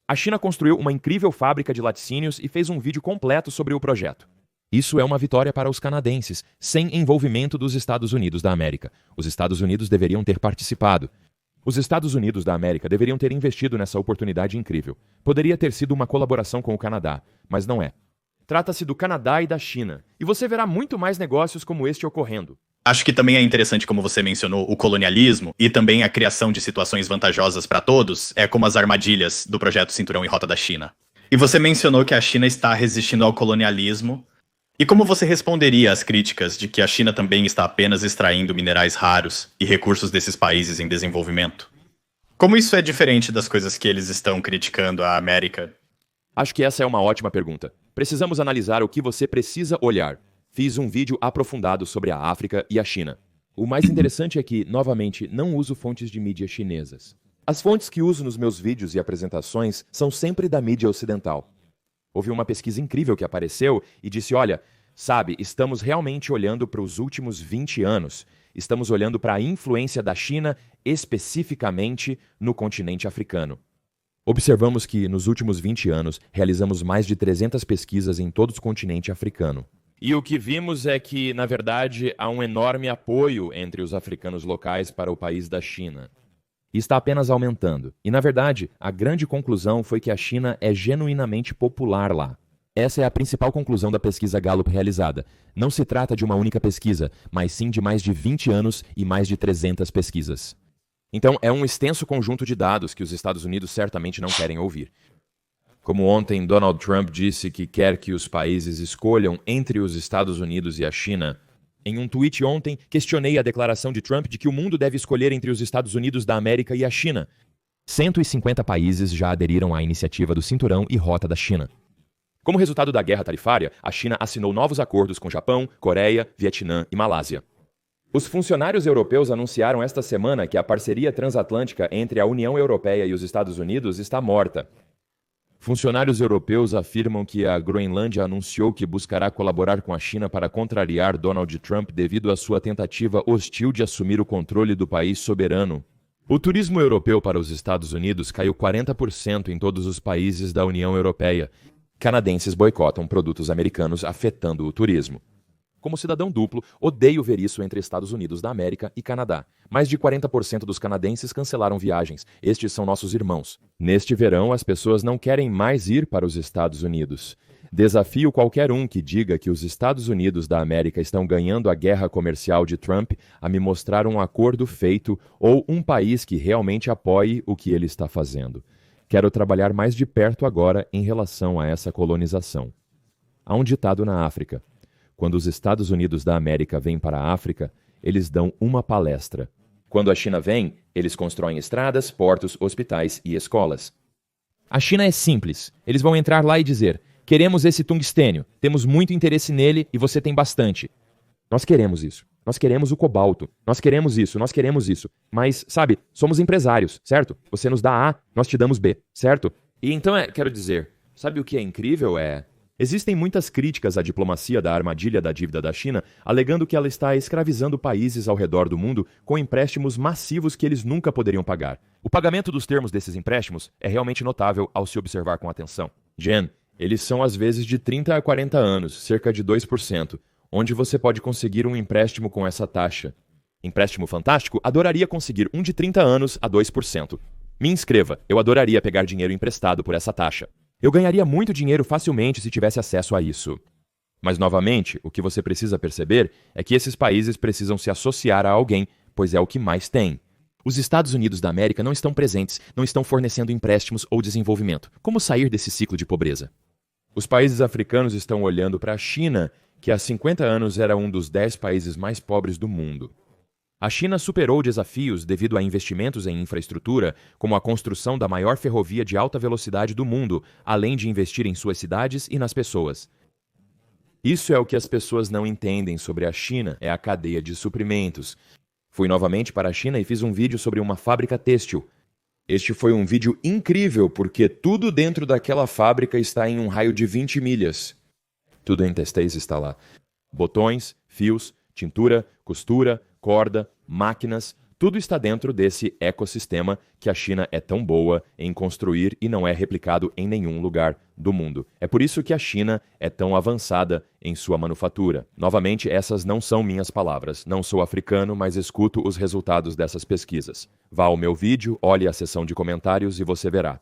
A China construiu uma incrível fábrica de laticínios e fez um vídeo completo sobre o projeto. Isso é uma vitória para os canadenses, sem envolvimento dos Estados Unidos da América. Os Estados Unidos deveriam ter participado. Os Estados Unidos da América deveriam ter investido nessa oportunidade incrível. Poderia ter sido uma colaboração com o Canadá, mas não é. Trata-se do Canadá e da China, e você verá muito mais negócios como este ocorrendo. Acho que também é interessante, como você mencionou, o colonialismo e também a criação de situações vantajosas para todos, é como as armadilhas do projeto Cinturão e Rota da China. E você mencionou que a China está resistindo ao colonialismo. E como você responderia às críticas de que a China também está apenas extraindo minerais raros e recursos desses países em desenvolvimento? Como isso é diferente das coisas que eles estão criticando a América? Acho que essa é uma ótima pergunta. Precisamos analisar o que você precisa olhar. Fiz um vídeo aprofundado sobre a África e a China. O mais interessante é que, novamente, não uso fontes de mídia chinesas. As fontes que uso nos meus vídeos e apresentações são sempre da mídia ocidental. Houve uma pesquisa incrível que apareceu e disse, olha, sabe, estamos realmente olhando para os últimos 20 anos. Estamos olhando para a influência da China especificamente no continente africano. Observamos que, nos últimos 20 anos, realizamos mais de 300 pesquisas em todo o continente africano. E o que vimos é que, na verdade, há um enorme apoio entre os africanos locais para o país da China. E está apenas aumentando. E, na verdade, a grande conclusão foi que a China é genuinamente popular lá. Essa é a principal conclusão da pesquisa Gallup realizada. Não se trata de uma única pesquisa, mas sim de mais de 20 anos e mais de 300 pesquisas. Então, é um extenso conjunto de dados que os Estados Unidos certamente não querem ouvir. Como ontem Donald Trump disse que quer que os países escolham entre os Estados Unidos e a China, em um tweet ontem, questionei a declaração de Trump de que o mundo deve escolher entre os Estados Unidos da América e a China. 150 países já aderiram à iniciativa do Cinturão e Rota da China. Como resultado da guerra tarifária, a China assinou novos acordos com Japão, Coreia, Vietnã e Malásia. Os funcionários europeus anunciaram esta semana que a parceria transatlântica entre a União Europeia e os Estados Unidos está morta. Funcionários europeus afirmam que a Groenlândia anunciou que buscará colaborar com a China para contrariar Donald Trump devido à sua tentativa hostil de assumir o controle do país soberano. O turismo europeu para os Estados Unidos caiu 40% em todos os países da União Europeia. Canadenses boicotam produtos americanos afetando o turismo. Como cidadão duplo, odeio ver isso entre Estados Unidos da América e Canadá. Mais de 40% dos canadenses cancelaram viagens. Estes são nossos irmãos. Neste verão, as pessoas não querem mais ir para os Estados Unidos. Desafio qualquer um que diga que os Estados Unidos da América estão ganhando a guerra comercial de Trump a me mostrar um acordo feito ou um país que realmente apoie o que ele está fazendo. Quero trabalhar mais de perto agora em relação a essa colonização. Há um ditado na África. Quando os Estados Unidos da América vêm para a África, eles dão uma palestra. Quando a China vem, eles constroem estradas, portos, hospitais e escolas. A China é simples. Eles vão entrar lá e dizer, queremos esse tungstênio, temos muito interesse nele e você tem bastante. Nós queremos isso. Nós queremos o cobalto. Nós queremos isso, nós queremos isso. Mas, sabe, somos empresários, certo? Você nos dá A, nós te damos B, certo? E então, quero dizer, sabe o que é incrível é... Existem muitas críticas à diplomacia da armadilha da dívida da China, alegando que ela está escravizando países ao redor do mundo com empréstimos massivos que eles nunca poderiam pagar. O pagamento dos termos desses empréstimos é realmente notável ao se observar com atenção. Jen, eles são às vezes de 30 a 40 anos, cerca de 2%, onde você pode conseguir um empréstimo com essa taxa. Empréstimo fantástico? Adoraria conseguir um de 30 anos a 2%. Me inscreva, eu adoraria pegar dinheiro emprestado por essa taxa. Eu ganharia muito dinheiro facilmente se tivesse acesso a isso. Mas, novamente, o que você precisa perceber é que esses países precisam se associar a alguém, pois é o que mais tem. Os Estados Unidos da América não estão presentes, não estão fornecendo empréstimos ou desenvolvimento. Como sair desse ciclo de pobreza? Os países africanos estão olhando para a China, que há 50 anos era um dos 10 países mais pobres do mundo. A China superou desafios devido a investimentos em infraestrutura, como a construção da maior ferrovia de alta velocidade do mundo, além de investir em suas cidades e nas pessoas. Isso é o que as pessoas não entendem sobre a China, é a cadeia de suprimentos. Fui novamente para a China e fiz um vídeo sobre uma fábrica têxtil. Este foi um vídeo incrível porque tudo dentro daquela fábrica está em um raio de 20 milhas. Tudo em têxteis está lá. Botões, fios, tintura, costura, corda, máquinas, tudo está dentro desse ecossistema que a China é tão boa em construir e não é replicado em nenhum lugar do mundo. É por isso que a China é tão avançada em sua manufatura. Novamente, essas não são minhas palavras. Não sou africano, mas escuto os resultados dessas pesquisas. Vá ao meu vídeo, olhe a seção de comentários e você verá.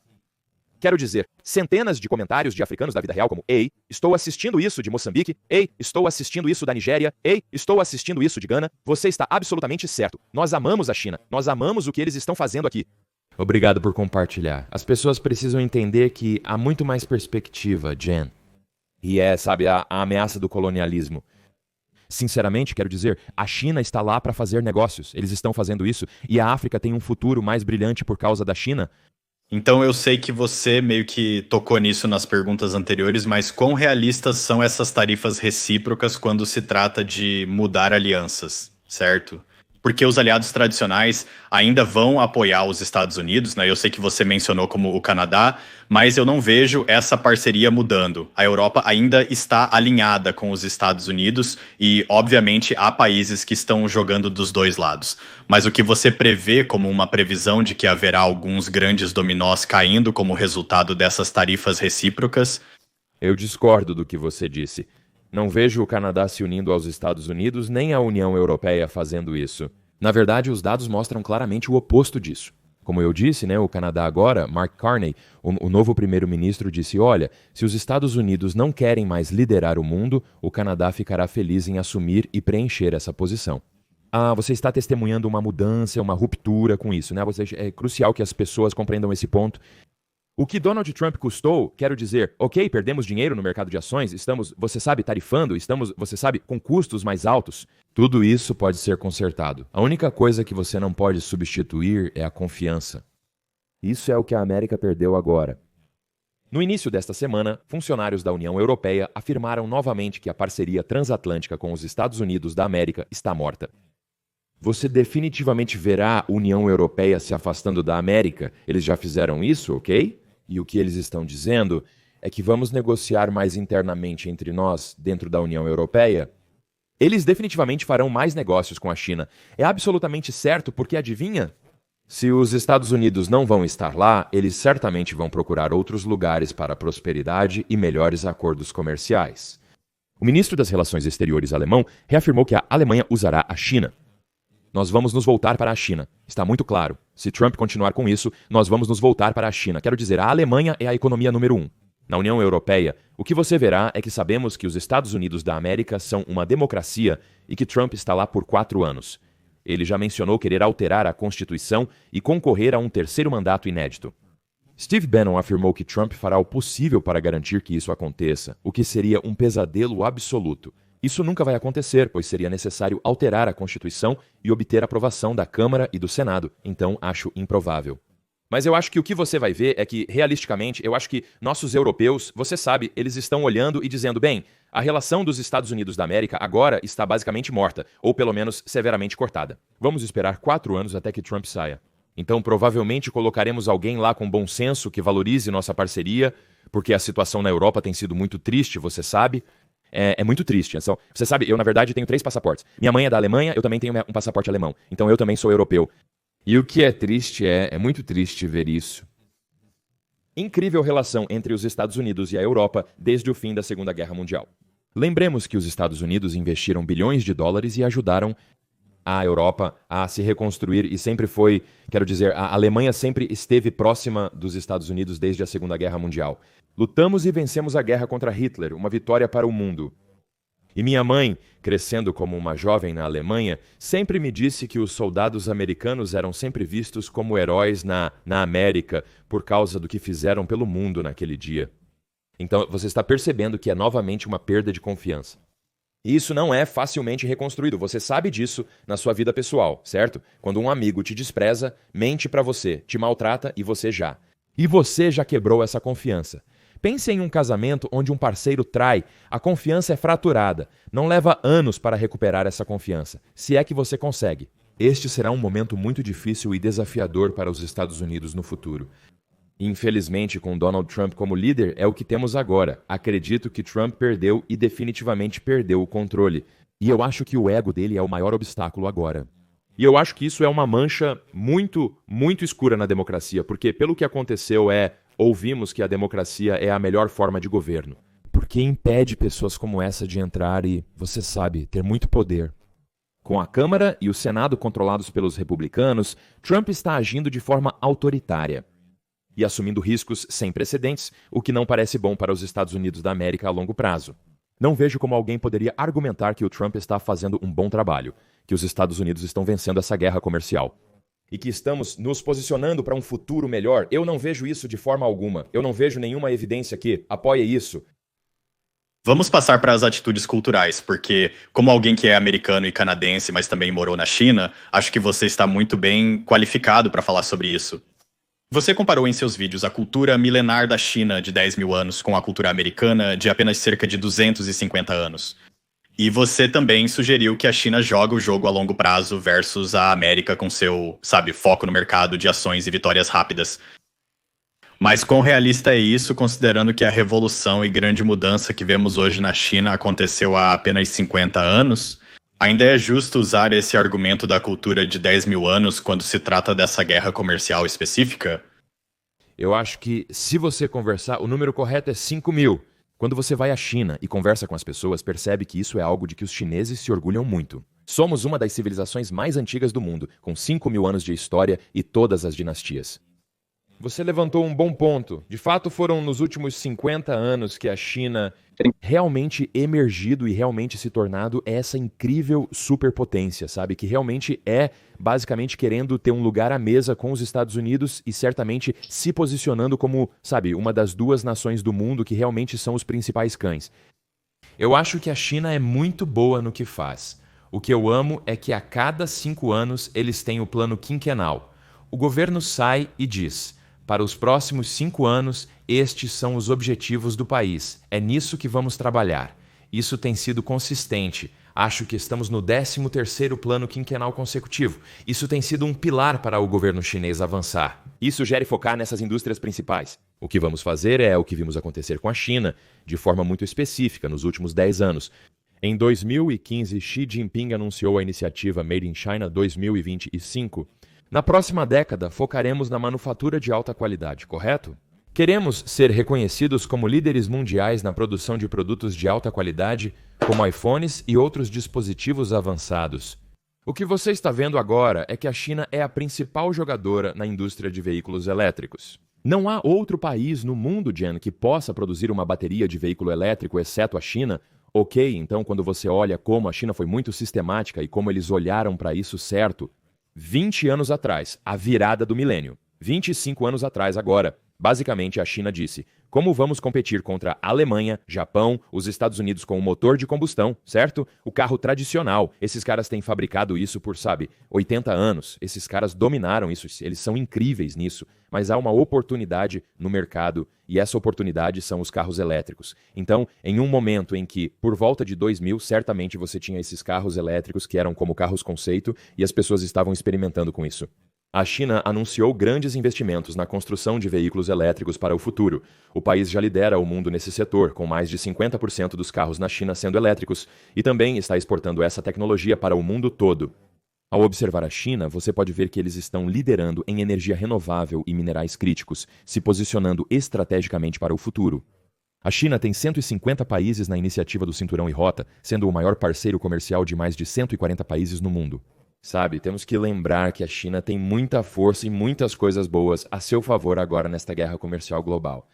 Quero dizer, centenas de comentários de africanos da vida real como "Ei, estou assistindo isso de Moçambique. Ei, estou assistindo isso da Nigéria. Ei, estou assistindo isso de Gana. Você está absolutamente certo. Nós amamos a China. Nós amamos o que eles estão fazendo aqui." Obrigado por compartilhar. As pessoas precisam entender que há muito mais perspectiva, Jen. E sabe, a ameaça do colonialismo. Sinceramente, quero dizer, a China está lá para fazer negócios. Eles estão fazendo isso e a África tem um futuro mais brilhante por causa da China. Então eu sei que você meio que tocou nisso nas perguntas anteriores, mas quão realistas são essas tarifas recíprocas quando se trata de mudar alianças, certo? Porque os aliados tradicionais ainda vão apoiar os Estados Unidos, né? Eu sei que você mencionou como o Canadá, mas eu não vejo essa parceria mudando. A Europa ainda está alinhada com os Estados Unidos e, obviamente, há países que estão jogando dos dois lados. Mas o que você prevê como uma previsão de que haverá alguns grandes dominós caindo como resultado dessas tarifas recíprocas? Eu discordo do que você disse. Não vejo o Canadá se unindo aos Estados Unidos, nem a União Europeia fazendo isso. Na verdade, os dados mostram claramente o oposto disso. Como eu disse, o Canadá agora, Mark Carney, o novo primeiro-ministro, disse, olha, se os Estados Unidos não querem mais liderar o mundo, o Canadá ficará feliz em assumir e preencher essa posição. Você está testemunhando uma mudança, uma ruptura com isso, né? É crucial que as pessoas compreendam esse ponto. O que Donald Trump custou, quero dizer, ok, perdemos dinheiro no mercado de ações, estamos, você sabe, tarifando, estamos, você sabe, com custos mais altos. Tudo isso pode ser consertado. A única coisa que você não pode substituir é a confiança. Isso é o que a América perdeu agora. No início desta semana, funcionários da União Europeia afirmaram novamente que a parceria transatlântica com os Estados Unidos da América está morta. Você definitivamente verá a União Europeia se afastando da América. Eles já fizeram isso, ok? E o que eles estão dizendo é que vamos negociar mais internamente entre nós, dentro da União Europeia. Eles definitivamente farão mais negócios com a China. É absolutamente certo, porque adivinha? Se os Estados Unidos não vão estar lá, eles certamente vão procurar outros lugares para a prosperidade e melhores acordos comerciais. O ministro das Relações Exteriores alemão reafirmou que a Alemanha usará a China. Nós vamos nos voltar para a China. Está muito claro. Se Trump continuar com isso, nós vamos nos voltar para a China. Quero dizer, a Alemanha é a economia número 1. Na União Europeia, o que você verá é que sabemos que os Estados Unidos da América são uma democracia e que Trump está lá por 4 anos. Ele já mencionou querer alterar a Constituição e concorrer a um terceiro mandato inédito. Steve Bannon afirmou que Trump fará o possível para garantir que isso aconteça, o que seria um pesadelo absoluto. Isso nunca vai acontecer, pois seria necessário alterar a Constituição e obter aprovação da Câmara e do Senado, então acho improvável. Mas eu acho que o que você vai ver é que, realisticamente, eu acho que nossos europeus, você sabe, eles estão olhando e dizendo, bem, a relação dos Estados Unidos da América agora está basicamente morta, ou pelo menos severamente cortada. Vamos esperar 4 anos até que Trump saia. Então provavelmente colocaremos alguém lá com bom senso que valorize nossa parceria, porque a situação na Europa tem sido muito triste, você sabe. É muito triste. Então, você sabe, eu na verdade tenho 3 passaportes. Minha mãe é da Alemanha, eu também tenho um passaporte alemão. Então eu também sou europeu. E o que é triste é muito triste ver isso. Incrível relação entre os Estados Unidos e a Europa desde o fim da Segunda Guerra Mundial. Lembremos que os Estados Unidos investiram bilhões de dólares e ajudaram a Europa a se reconstruir e sempre foi, quero dizer, a Alemanha sempre esteve próxima dos Estados Unidos desde a Segunda Guerra Mundial. Lutamos e vencemos a guerra contra Hitler, uma vitória para o mundo. E minha mãe, crescendo como uma jovem na Alemanha, sempre me disse que os soldados americanos eram sempre vistos como heróis na América por causa do que fizeram pelo mundo naquele dia. Então você está percebendo que é novamente uma perda de confiança. E isso não é facilmente reconstruído. Você sabe disso na sua vida pessoal, certo? Quando um amigo te despreza, mente pra você, te maltrata e você já quebrou essa confiança. Pense em um casamento onde um parceiro trai, a confiança é fraturada. Não leva anos para recuperar essa confiança, se é que você consegue. Este será um momento muito difícil e desafiador para os Estados Unidos no futuro. Infelizmente, com Donald Trump como líder, é o que temos agora. Acredito que Trump perdeu e definitivamente perdeu o controle. E eu acho que o ego dele é o maior obstáculo agora. E eu acho que isso é uma mancha muito, muito escura na democracia, porque pelo que aconteceu ouvimos que a democracia é a melhor forma de governo. Porque impede pessoas como essa de entrar e, você sabe, ter muito poder. Com a Câmara e o Senado controlados pelos republicanos, Trump está agindo de forma autoritária e assumindo riscos sem precedentes, o que não parece bom para os Estados Unidos da América a longo prazo. Não vejo como alguém poderia argumentar que o Trump está fazendo um bom trabalho, que os Estados Unidos estão vencendo essa guerra comercial e que estamos nos posicionando para um futuro melhor. Eu não vejo isso de forma alguma. Eu não vejo nenhuma evidência que apoie isso. Vamos passar para as atitudes culturais, porque como alguém que é americano e canadense, mas também morou na China, acho que você está muito bem qualificado para falar sobre isso. Você comparou em seus vídeos a cultura milenar da China de 10 mil anos com a cultura americana de apenas cerca de 250 anos. E você também sugeriu que a China joga o jogo a longo prazo versus a América com seu, foco no mercado de ações e vitórias rápidas. Mas quão realista é isso, considerando que a revolução e grande mudança que vemos hoje na China aconteceu há apenas 50 anos? Ainda é justo usar esse argumento da cultura de 10 mil anos quando se trata dessa guerra comercial específica? Eu acho que, se você conversar, o número correto é 5 mil. Quando você vai à China e conversa com as pessoas, percebe que isso é algo de que os chineses se orgulham muito. Somos uma das civilizações mais antigas do mundo, com 5 mil anos de história e todas as dinastias. Você levantou um bom ponto. De fato, foram nos últimos 50 anos que a China realmente emergido e realmente se tornado essa incrível superpotência, sabe? Que realmente é basicamente querendo ter um lugar à mesa com os Estados Unidos e certamente se posicionando como, uma das duas nações do mundo que realmente são os principais cães. Eu acho que a China é muito boa no que faz. O que eu amo é que a cada 5 anos eles têm o plano quinquenal. O governo sai e diz: para os próximos 5 anos, estes são os objetivos do país. É nisso que vamos trabalhar. Isso tem sido consistente. Acho que estamos no 13º plano quinquenal consecutivo. Isso tem sido um pilar para o governo chinês avançar. Isso sugere focar nessas indústrias principais. O que vamos fazer é o que vimos acontecer com a China, de forma muito específica, nos últimos 10 anos. Em 2015, Xi Jinping anunciou a iniciativa Made in China 2025. Na próxima década, focaremos na manufatura de alta qualidade, correto? Queremos ser reconhecidos como líderes mundiais na produção de produtos de alta qualidade, como iPhones e outros dispositivos avançados. O que você está vendo agora é que a China é a principal jogadora na indústria de veículos elétricos. Não há outro país no mundo, Jen, que possa produzir uma bateria de veículo elétrico, exceto a China. Ok, então quando você olha como a China foi muito sistemática e como eles olharam para isso certo, 20 anos atrás, a virada do milênio. 25 anos atrás agora, basicamente a China disse: como vamos competir contra a Alemanha, Japão, os Estados Unidos com o motor de combustão, certo? O carro tradicional. Esses caras têm fabricado isso por, 80 anos. Esses caras dominaram isso, eles são incríveis nisso. Mas há uma oportunidade no mercado e essa oportunidade são os carros elétricos. Então, em um momento em que, por volta de 2000, certamente você tinha esses carros elétricos que eram como carros conceito e as pessoas estavam experimentando com isso. A China anunciou grandes investimentos na construção de veículos elétricos para o futuro. O país já lidera o mundo nesse setor, com mais de 50% dos carros na China sendo elétricos, e também está exportando essa tecnologia para o mundo todo. Ao observar a China, você pode ver que eles estão liderando em energia renovável e minerais críticos, se posicionando estrategicamente para o futuro. A China tem 150 países na iniciativa do Cinturão e Rota, sendo o maior parceiro comercial de mais de 140 países no mundo. Temos que lembrar que a China tem muita força e muitas coisas boas a seu favor agora nesta guerra comercial global.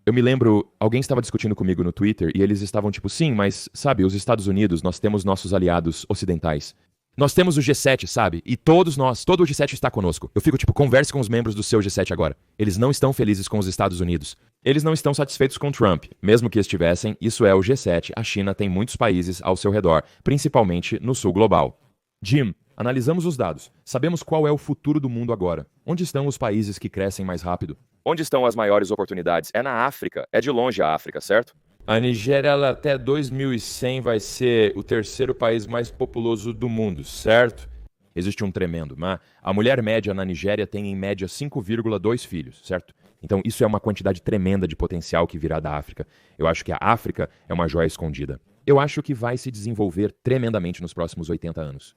Eu me lembro, alguém estava discutindo comigo no Twitter e eles estavam sim, mas os Estados Unidos, nós temos nossos aliados ocidentais. Nós temos o G7, sabe? E todos nós, todo o G7 está conosco. Eu fico tipo, converse com os membros do seu G7 agora. Eles não estão felizes com os Estados Unidos. Eles não estão satisfeitos com Trump. Mesmo que estivessem, isso é o G7. A China tem muitos países ao seu redor, principalmente no sul global. Jim, analisamos os dados. Sabemos qual é o futuro do mundo agora. Onde estão os países que crescem mais rápido? Onde estão as maiores oportunidades? É na África. É de longe a África, certo? A Nigéria, ela até 2100 vai ser o terceiro país mais populoso do mundo, certo? Existe um tremendo, mas a mulher média na Nigéria tem em média 5,2 filhos, certo? Então isso é uma quantidade tremenda de potencial que virá da África. Eu acho que a África é uma joia escondida. Eu acho que vai se desenvolver tremendamente nos próximos 80 anos.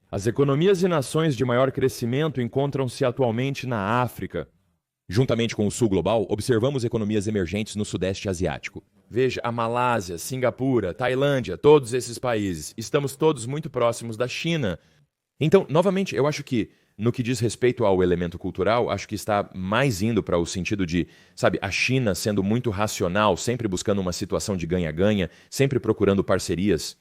As economias e nações de maior crescimento encontram-se atualmente na África. Juntamente com o sul global, observamos economias emergentes no sudeste asiático. Veja, a Malásia, Singapura, Tailândia, todos esses países. Estamos todos muito próximos da China. Então, novamente, eu acho que, no que diz respeito ao elemento cultural, acho que está mais indo para o sentido de, sabe, a China sendo muito racional, sempre buscando uma situação de ganha-ganha, sempre procurando parcerias.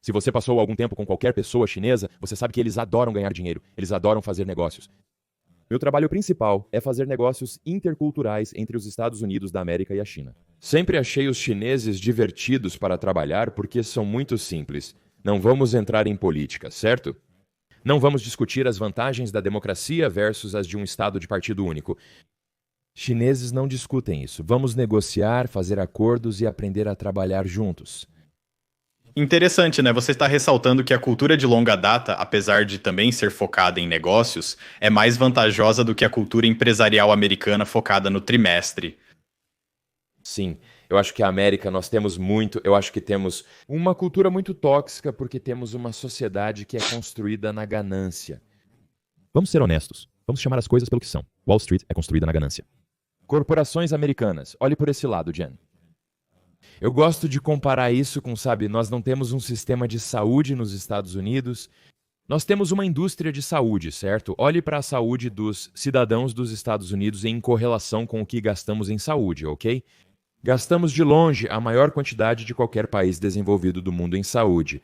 Se você passou algum tempo com qualquer pessoa chinesa, você sabe que eles adoram ganhar dinheiro, eles adoram fazer negócios. Meu trabalho principal é fazer negócios interculturais entre os Estados Unidos da América e a China. Sempre achei os chineses divertidos para trabalhar porque são muito simples. Não vamos entrar em política, certo? Não vamos discutir as vantagens da democracia versus as de um Estado de partido único. Chineses não discutem isso. Vamos negociar, fazer acordos e aprender a trabalhar juntos. Interessante, né? Você está ressaltando que a cultura de longa data, apesar de também ser focada em negócios, é mais vantajosa do que a cultura empresarial americana focada no trimestre. Sim, eu acho que a América nós temos muito, eu acho que temos uma cultura muito tóxica porque temos uma sociedade que é construída na ganância. Vamos ser honestos, vamos chamar as coisas pelo que são. Wall Street é construída na ganância. Corporações americanas, olhe por esse lado, Jen. Eu gosto de comparar isso com, sabe, nós não temos um sistema de saúde nos Estados Unidos. Nós temos uma indústria de saúde, certo? Olhe para a saúde dos cidadãos dos Estados Unidos em correlação com o que gastamos em saúde, ok? Gastamos de longe a maior quantidade de qualquer país desenvolvido do mundo em saúde.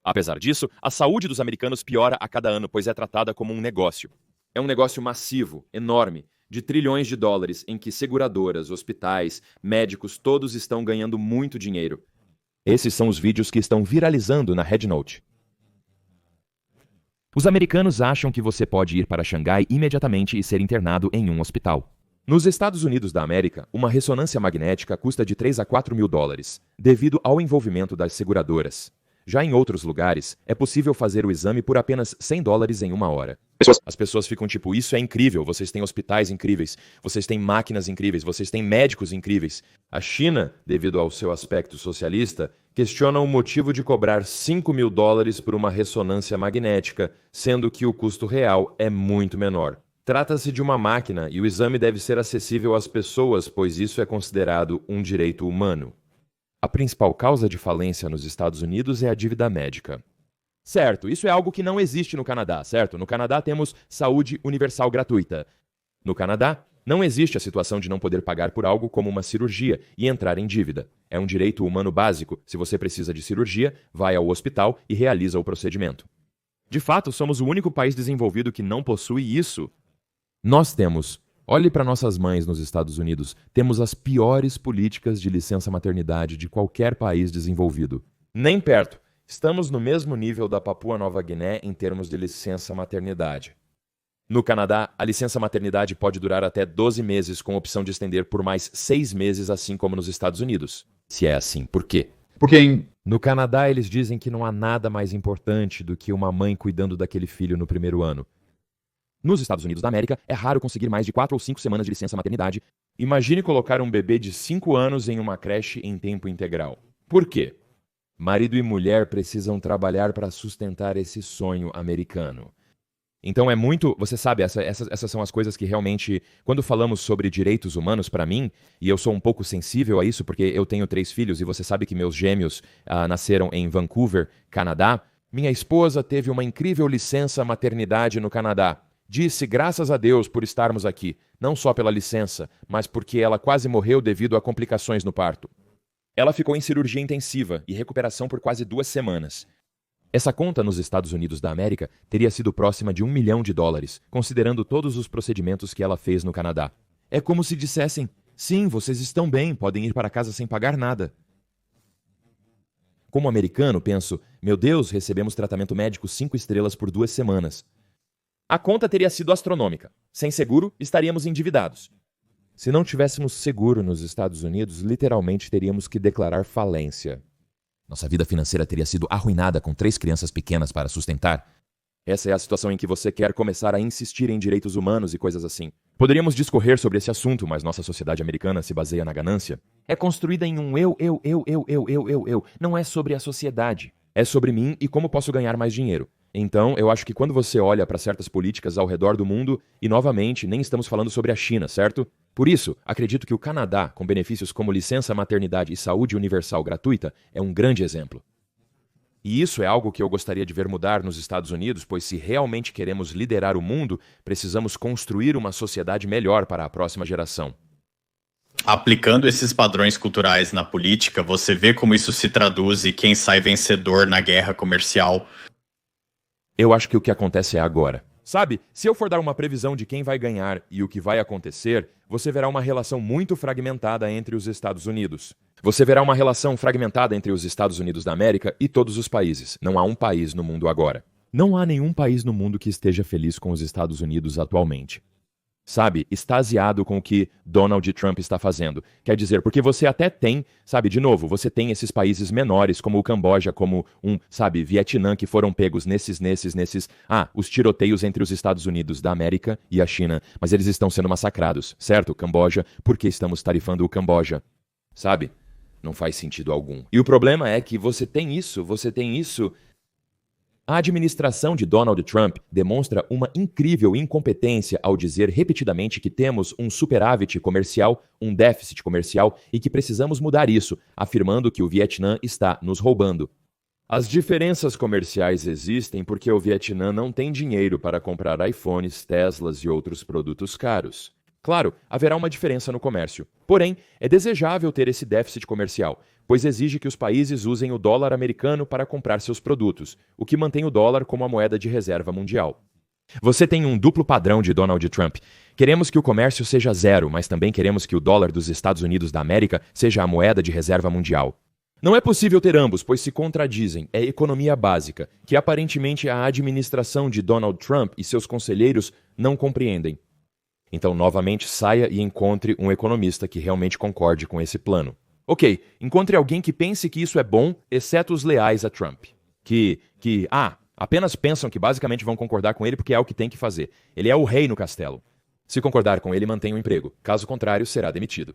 Apesar disso, a saúde dos americanos piora a cada ano, pois é tratada como um negócio. É um negócio massivo, enorme, de trilhões de dólares, em que seguradoras, hospitais, médicos, todos estão ganhando muito dinheiro. Esses são os vídeos que estão viralizando na HeadNote. Os americanos acham que você pode ir para Xangai imediatamente e ser internado em um hospital. Nos Estados Unidos da América, uma ressonância magnética custa de 3 a 4 mil dólares, devido ao envolvimento das seguradoras. Já em outros lugares, é possível fazer o exame por apenas 100 dólares em 1 hora. As pessoas ficam tipo, isso é incrível, vocês têm hospitais incríveis, vocês têm máquinas incríveis, vocês têm médicos incríveis. A China, devido ao seu aspecto socialista, questiona o motivo de cobrar 5 mil dólares por uma ressonância magnética, sendo que o custo real é muito menor. Trata-se de uma máquina e o exame deve ser acessível às pessoas, pois isso é considerado um direito humano. A principal causa de falência nos Estados Unidos é a dívida médica. Certo, isso é algo que não existe no Canadá, certo? No Canadá temos saúde universal gratuita. No Canadá, não existe a situação de não poder pagar por algo como uma cirurgia e entrar em dívida. É um direito humano básico. Se você precisa de cirurgia, vai ao hospital e realiza o procedimento. De fato, somos o único país desenvolvido que não possui isso. Nós temos, olhe para nossas mães nos Estados Unidos, temos as piores políticas de licença maternidade de qualquer país desenvolvido. Nem perto. Estamos no mesmo nível da Papua Nova Guiné em termos de licença maternidade. No Canadá, a licença maternidade pode durar até 12 meses, com opção de estender por mais 6 meses, assim como nos Estados Unidos. Se é assim, por quê? Porque No Canadá, eles dizem que não há nada mais importante do que uma mãe cuidando daquele filho no primeiro ano. Nos Estados Unidos da América, é raro conseguir mais de 4 ou 5 semanas de licença maternidade. Imagine colocar um bebê de 5 anos em uma creche em tempo integral. Por quê? Marido e mulher precisam trabalhar para sustentar esse sonho americano. Então é muito... Você sabe, essas são as coisas que realmente... Quando falamos sobre direitos humanos, para mim, e eu sou um pouco sensível a isso, porque eu tenho 3 filhos, e você sabe que meus gêmeos nasceram em Vancouver, Canadá. Minha esposa teve uma incrível licença maternidade no Canadá. Disse graças a Deus por estarmos aqui, não só pela licença, mas porque ela quase morreu devido a complicações no parto. Ela ficou em cirurgia intensiva e recuperação por quase 2 semanas. Essa conta nos Estados Unidos da América teria sido próxima de $1 milhão, considerando todos os procedimentos que ela fez no Canadá. É como se dissessem: sim, vocês estão bem, podem ir para casa sem pagar nada. Como americano, penso: meu Deus, recebemos tratamento médico 5 estrelas por 2 semanas. A conta teria sido astronômica. Sem seguro, estaríamos endividados. Se não tivéssemos seguro nos Estados Unidos, literalmente teríamos que declarar falência. Nossa vida financeira teria sido arruinada com 3 crianças pequenas para sustentar. Essa é a situação em que você quer começar a insistir em direitos humanos e coisas assim. Poderíamos discorrer sobre esse assunto, mas nossa sociedade americana se baseia na ganância. É construída em um eu. Não é sobre a sociedade. É sobre mim e como posso ganhar mais dinheiro. Então, eu acho que quando você olha para certas políticas ao redor do mundo, e novamente, nem estamos falando sobre a China, certo? Por isso, acredito que o Canadá, com benefícios como licença maternidade e saúde universal gratuita, é um grande exemplo. E isso é algo que eu gostaria de ver mudar nos Estados Unidos, pois se realmente queremos liderar o mundo, precisamos construir uma sociedade melhor para a próxima geração. Aplicando esses padrões culturais na política, você vê como isso se traduz e quem sai vencedor na guerra comercial. Eu acho que o que acontece é agora. Sabe, se eu for dar uma previsão de quem vai ganhar e o que vai acontecer, você verá uma relação muito fragmentada entre os Estados Unidos. Você verá uma relação fragmentada entre os Estados Unidos da América e todos os países. Não há um país no mundo agora. Não há nenhum país no mundo que esteja feliz com os Estados Unidos atualmente. Sabe, extasiado com o que Donald Trump está fazendo. Quer dizer, porque você até tem, sabe, de novo, você tem esses países menores, como o Camboja, como Vietnã, que foram pegos os tiroteios entre os Estados Unidos da América e a China, mas eles estão sendo massacrados, certo? Camboja, por que estamos tarifando o Camboja? Sabe? Não faz sentido algum. E o problema é que você tem isso. A administração de Donald Trump demonstra uma incrível incompetência ao dizer repetidamente que temos um superávit comercial, um déficit comercial e que precisamos mudar isso, afirmando que o Vietnã está nos roubando. As diferenças comerciais existem porque o Vietnã não tem dinheiro para comprar iPhones, Teslas e outros produtos caros. Claro, haverá uma diferença no comércio. Porém, é desejável ter esse déficit comercial, pois exige que os países usem o dólar americano para comprar seus produtos, o que mantém o dólar como a moeda de reserva mundial. Você tem um duplo padrão de Donald Trump. Queremos que o comércio seja zero, mas também queremos que o dólar dos Estados Unidos da América seja a moeda de reserva mundial. Não é possível ter ambos, pois se contradizem. É economia básica, que aparentemente a administração de Donald Trump e seus conselheiros não compreendem. Então, novamente, saia e encontre um economista que realmente concorde com esse plano. Ok, encontre alguém que pense que isso é bom, exceto os leais a Trump. Apenas pensam que basicamente vão concordar com ele porque é o que tem que fazer. Ele é o rei no castelo. Se concordar com ele, mantém o emprego. Caso contrário, será demitido.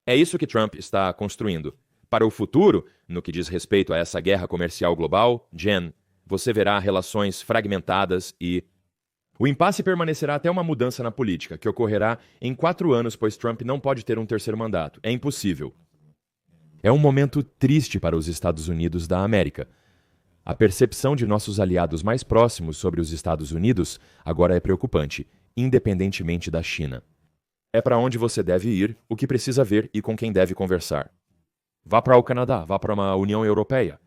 É isso que Trump está construindo. Para o futuro, no que diz respeito a essa guerra comercial global, Jen, você verá relações fragmentadas e... O impasse permanecerá até uma mudança na política, que ocorrerá em 4 anos, pois Trump não pode ter um terceiro mandato. É impossível. É um momento triste para os Estados Unidos da América. A percepção de nossos aliados mais próximos sobre os Estados Unidos agora é preocupante, independentemente da China. É para onde você deve ir, o que precisa ver e com quem deve conversar. Vá para o Canadá, vá para uma União Europeia.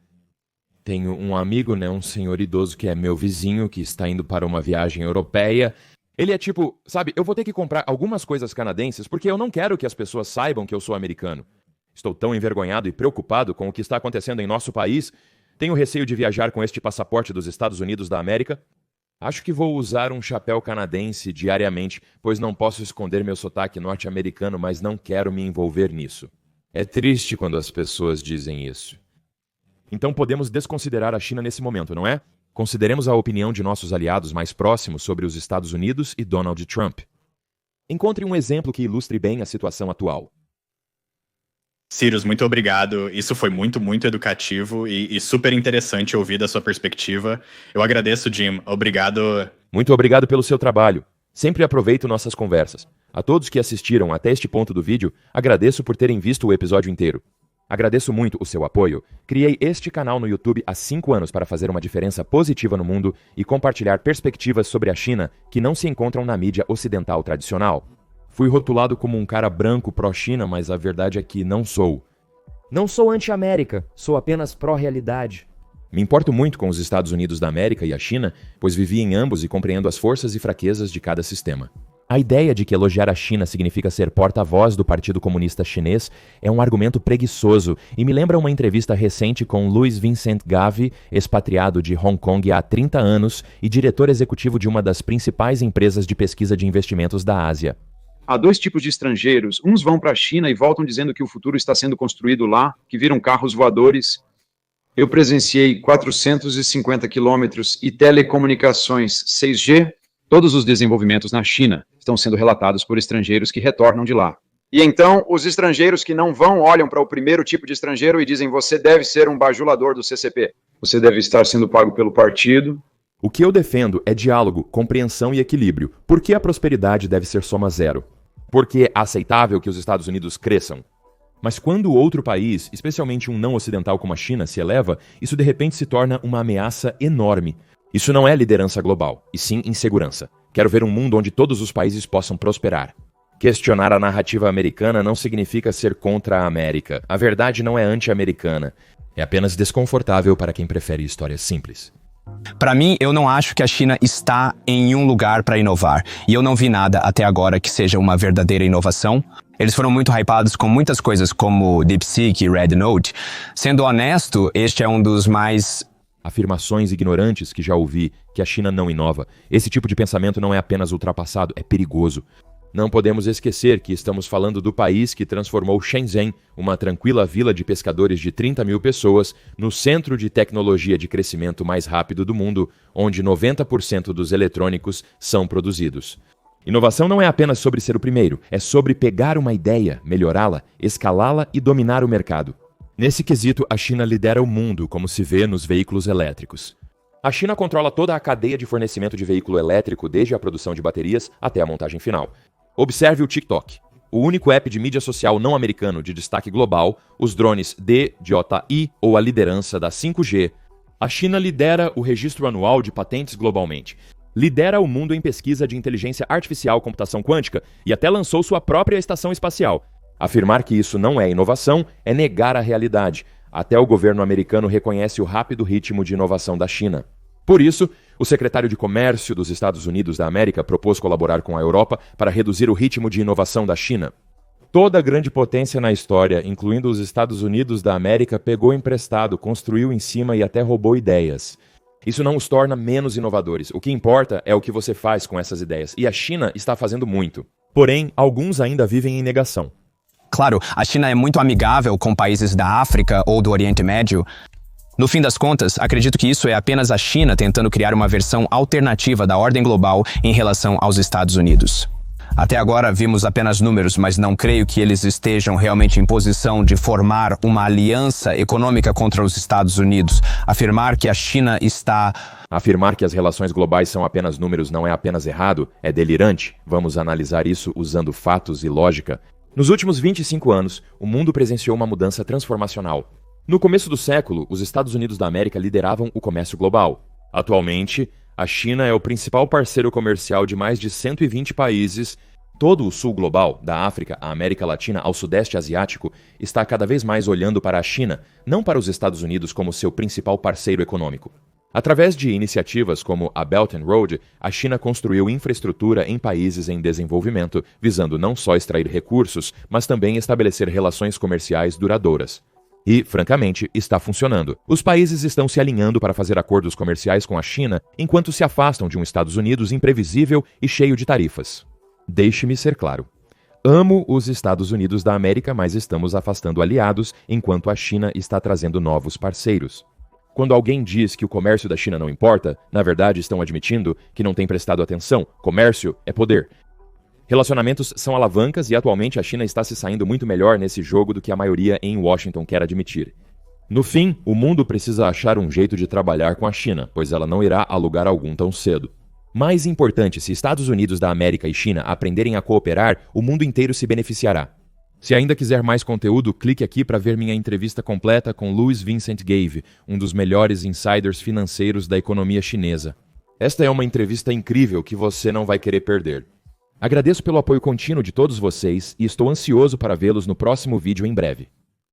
Tenho um amigo, um senhor idoso que é meu vizinho, que está indo para uma viagem europeia. Ele é tipo, eu vou ter que comprar algumas coisas canadenses porque eu não quero que as pessoas saibam que eu sou americano. Estou tão envergonhado e preocupado com o que está acontecendo em nosso país. Tenho receio de viajar com este passaporte dos Estados Unidos da América. Acho que vou usar um chapéu canadense diariamente, pois não posso esconder meu sotaque norte-americano, mas não quero me envolver nisso. É triste quando as pessoas dizem isso. Então podemos desconsiderar a China nesse momento, não é? Consideremos a opinião de nossos aliados mais próximos sobre os Estados Unidos e Donald Trump. Encontre um exemplo que ilustre bem a situação atual. Cyrus, muito obrigado. Isso foi muito, muito educativo e super interessante ouvir da sua perspectiva. Eu agradeço, Jim. Obrigado. Muito obrigado pelo seu trabalho. Sempre aproveito nossas conversas. A todos que assistiram até este ponto do vídeo, agradeço por terem visto o episódio inteiro. Agradeço muito o seu apoio. Criei este canal no YouTube há 5 anos para fazer uma diferença positiva no mundo e compartilhar perspectivas sobre a China que não se encontram na mídia ocidental tradicional. Fui rotulado como um cara branco pró-China, mas a verdade é que não sou. Não sou anti-América, sou apenas pró-realidade. Me importo muito com os Estados Unidos da América e a China, pois vivi em ambos e compreendo as forças e fraquezas de cada sistema. A ideia de que elogiar a China significa ser porta-voz do Partido Comunista Chinês é um argumento preguiçoso e me lembra uma entrevista recente com Louis Vincent Gavi, expatriado de Hong Kong há 30 anos e diretor executivo de uma das principais empresas de pesquisa de investimentos da Ásia. Há dois tipos de estrangeiros. Uns vão para a China e voltam dizendo que o futuro está sendo construído lá, que viram carros voadores. Eu presenciei 450 quilômetros e telecomunicações 6G. Todos os desenvolvimentos na China estão sendo relatados por estrangeiros que retornam de lá. E então, os estrangeiros que não vão olham para o primeiro tipo de estrangeiro e dizem: você deve ser um bajulador do CCP. Você deve estar sendo pago pelo partido. O que eu defendo é diálogo, compreensão e equilíbrio. Por que a prosperidade deve ser soma zero? Porque é aceitável que os Estados Unidos cresçam. Mas quando outro país, especialmente um não ocidental como a China, se eleva, isso de repente se torna uma ameaça enorme. Isso não é liderança global, e sim insegurança. Quero ver um mundo onde todos os países possam prosperar. Questionar a narrativa americana não significa ser contra a América. A verdade não é anti-americana. É apenas desconfortável para quem prefere histórias simples. Para mim, eu não acho que a China está em um lugar para inovar. E eu não vi nada até agora que seja uma verdadeira inovação. Eles foram muito hypados com muitas coisas como DeepSeek e Red Note. Sendo honesto, este é um dos mais... afirmações ignorantes que já ouvi, que a China não inova. Esse tipo de pensamento não é apenas ultrapassado, é perigoso. Não podemos esquecer que estamos falando do país que transformou Shenzhen, uma tranquila vila de pescadores de 30 mil pessoas, no centro de tecnologia de crescimento mais rápido do mundo, onde 90% dos eletrônicos são produzidos. Inovação não é apenas sobre ser o primeiro, é sobre pegar uma ideia, melhorá-la, escalá-la e dominar o mercado. Nesse quesito, a China lidera o mundo, como se vê nos veículos elétricos. A China controla toda a cadeia de fornecimento de veículo elétrico, desde a produção de baterias até a montagem final. Observe o TikTok, o único app de mídia social não americano de destaque global, os drones DJI ou a liderança da 5G. A China lidera o registro anual de patentes globalmente. Lidera o mundo em pesquisa de inteligência artificial, computação quântica e até lançou sua própria estação espacial. Afirmar que isso não é inovação é negar a realidade. Até o governo americano reconhece o rápido ritmo de inovação da China. Por isso, o secretário de Comércio dos Estados Unidos da América propôs colaborar com a Europa para reduzir o ritmo de inovação da China. Toda grande potência na história, incluindo os Estados Unidos da América, pegou emprestado, construiu em cima e até roubou ideias. Isso não os torna menos inovadores. O que importa é o que você faz com essas ideias. E a China está fazendo muito. Porém, alguns ainda vivem em negação. Claro, a China é muito amigável com países da África ou do Oriente Médio. No fim das contas, acredito que isso é apenas a China tentando criar uma versão alternativa da ordem global em relação aos Estados Unidos. Até agora vimos apenas números, mas não creio que eles estejam realmente em posição de formar uma aliança econômica contra os Estados Unidos. Afirmar que a China está... Afirmar que as relações globais são apenas números não é apenas errado, é delirante. Vamos analisar isso usando fatos e lógica. Nos últimos 25 anos, o mundo presenciou uma mudança transformacional. No começo do século, os Estados Unidos da América lideravam o comércio global. Atualmente, a China é o principal parceiro comercial de mais de 120 países. Todo o sul global, da África à América Latina ao Sudeste Asiático, está cada vez mais olhando para a China, não para os Estados Unidos como seu principal parceiro econômico. Através de iniciativas como a Belt and Road, a China construiu infraestrutura em países em desenvolvimento, visando não só extrair recursos, mas também estabelecer relações comerciais duradouras. E, francamente, está funcionando. Os países estão se alinhando para fazer acordos comerciais com a China, enquanto se afastam de um Estados Unidos imprevisível e cheio de tarifas. Deixe-me ser claro. Amo os Estados Unidos da América, mas estamos afastando aliados, enquanto a China está trazendo novos parceiros. Quando alguém diz que o comércio da China não importa, na verdade estão admitindo que não têm prestado atenção. Comércio é poder. Relacionamentos são alavancas e atualmente a China está se saindo muito melhor nesse jogo do que a maioria em Washington quer admitir. No fim, o mundo precisa achar um jeito de trabalhar com a China, pois ela não irá a lugar algum tão cedo. Mais importante, se Estados Unidos da América e China aprenderem a cooperar, o mundo inteiro se beneficiará. Se ainda quiser mais conteúdo, clique aqui para ver minha entrevista completa com Louis Vincent Gavi, um dos melhores insiders financeiros da economia chinesa. Esta é uma entrevista incrível que você não vai querer perder. Agradeço pelo apoio contínuo de todos vocês e estou ansioso para vê-los no próximo vídeo em breve.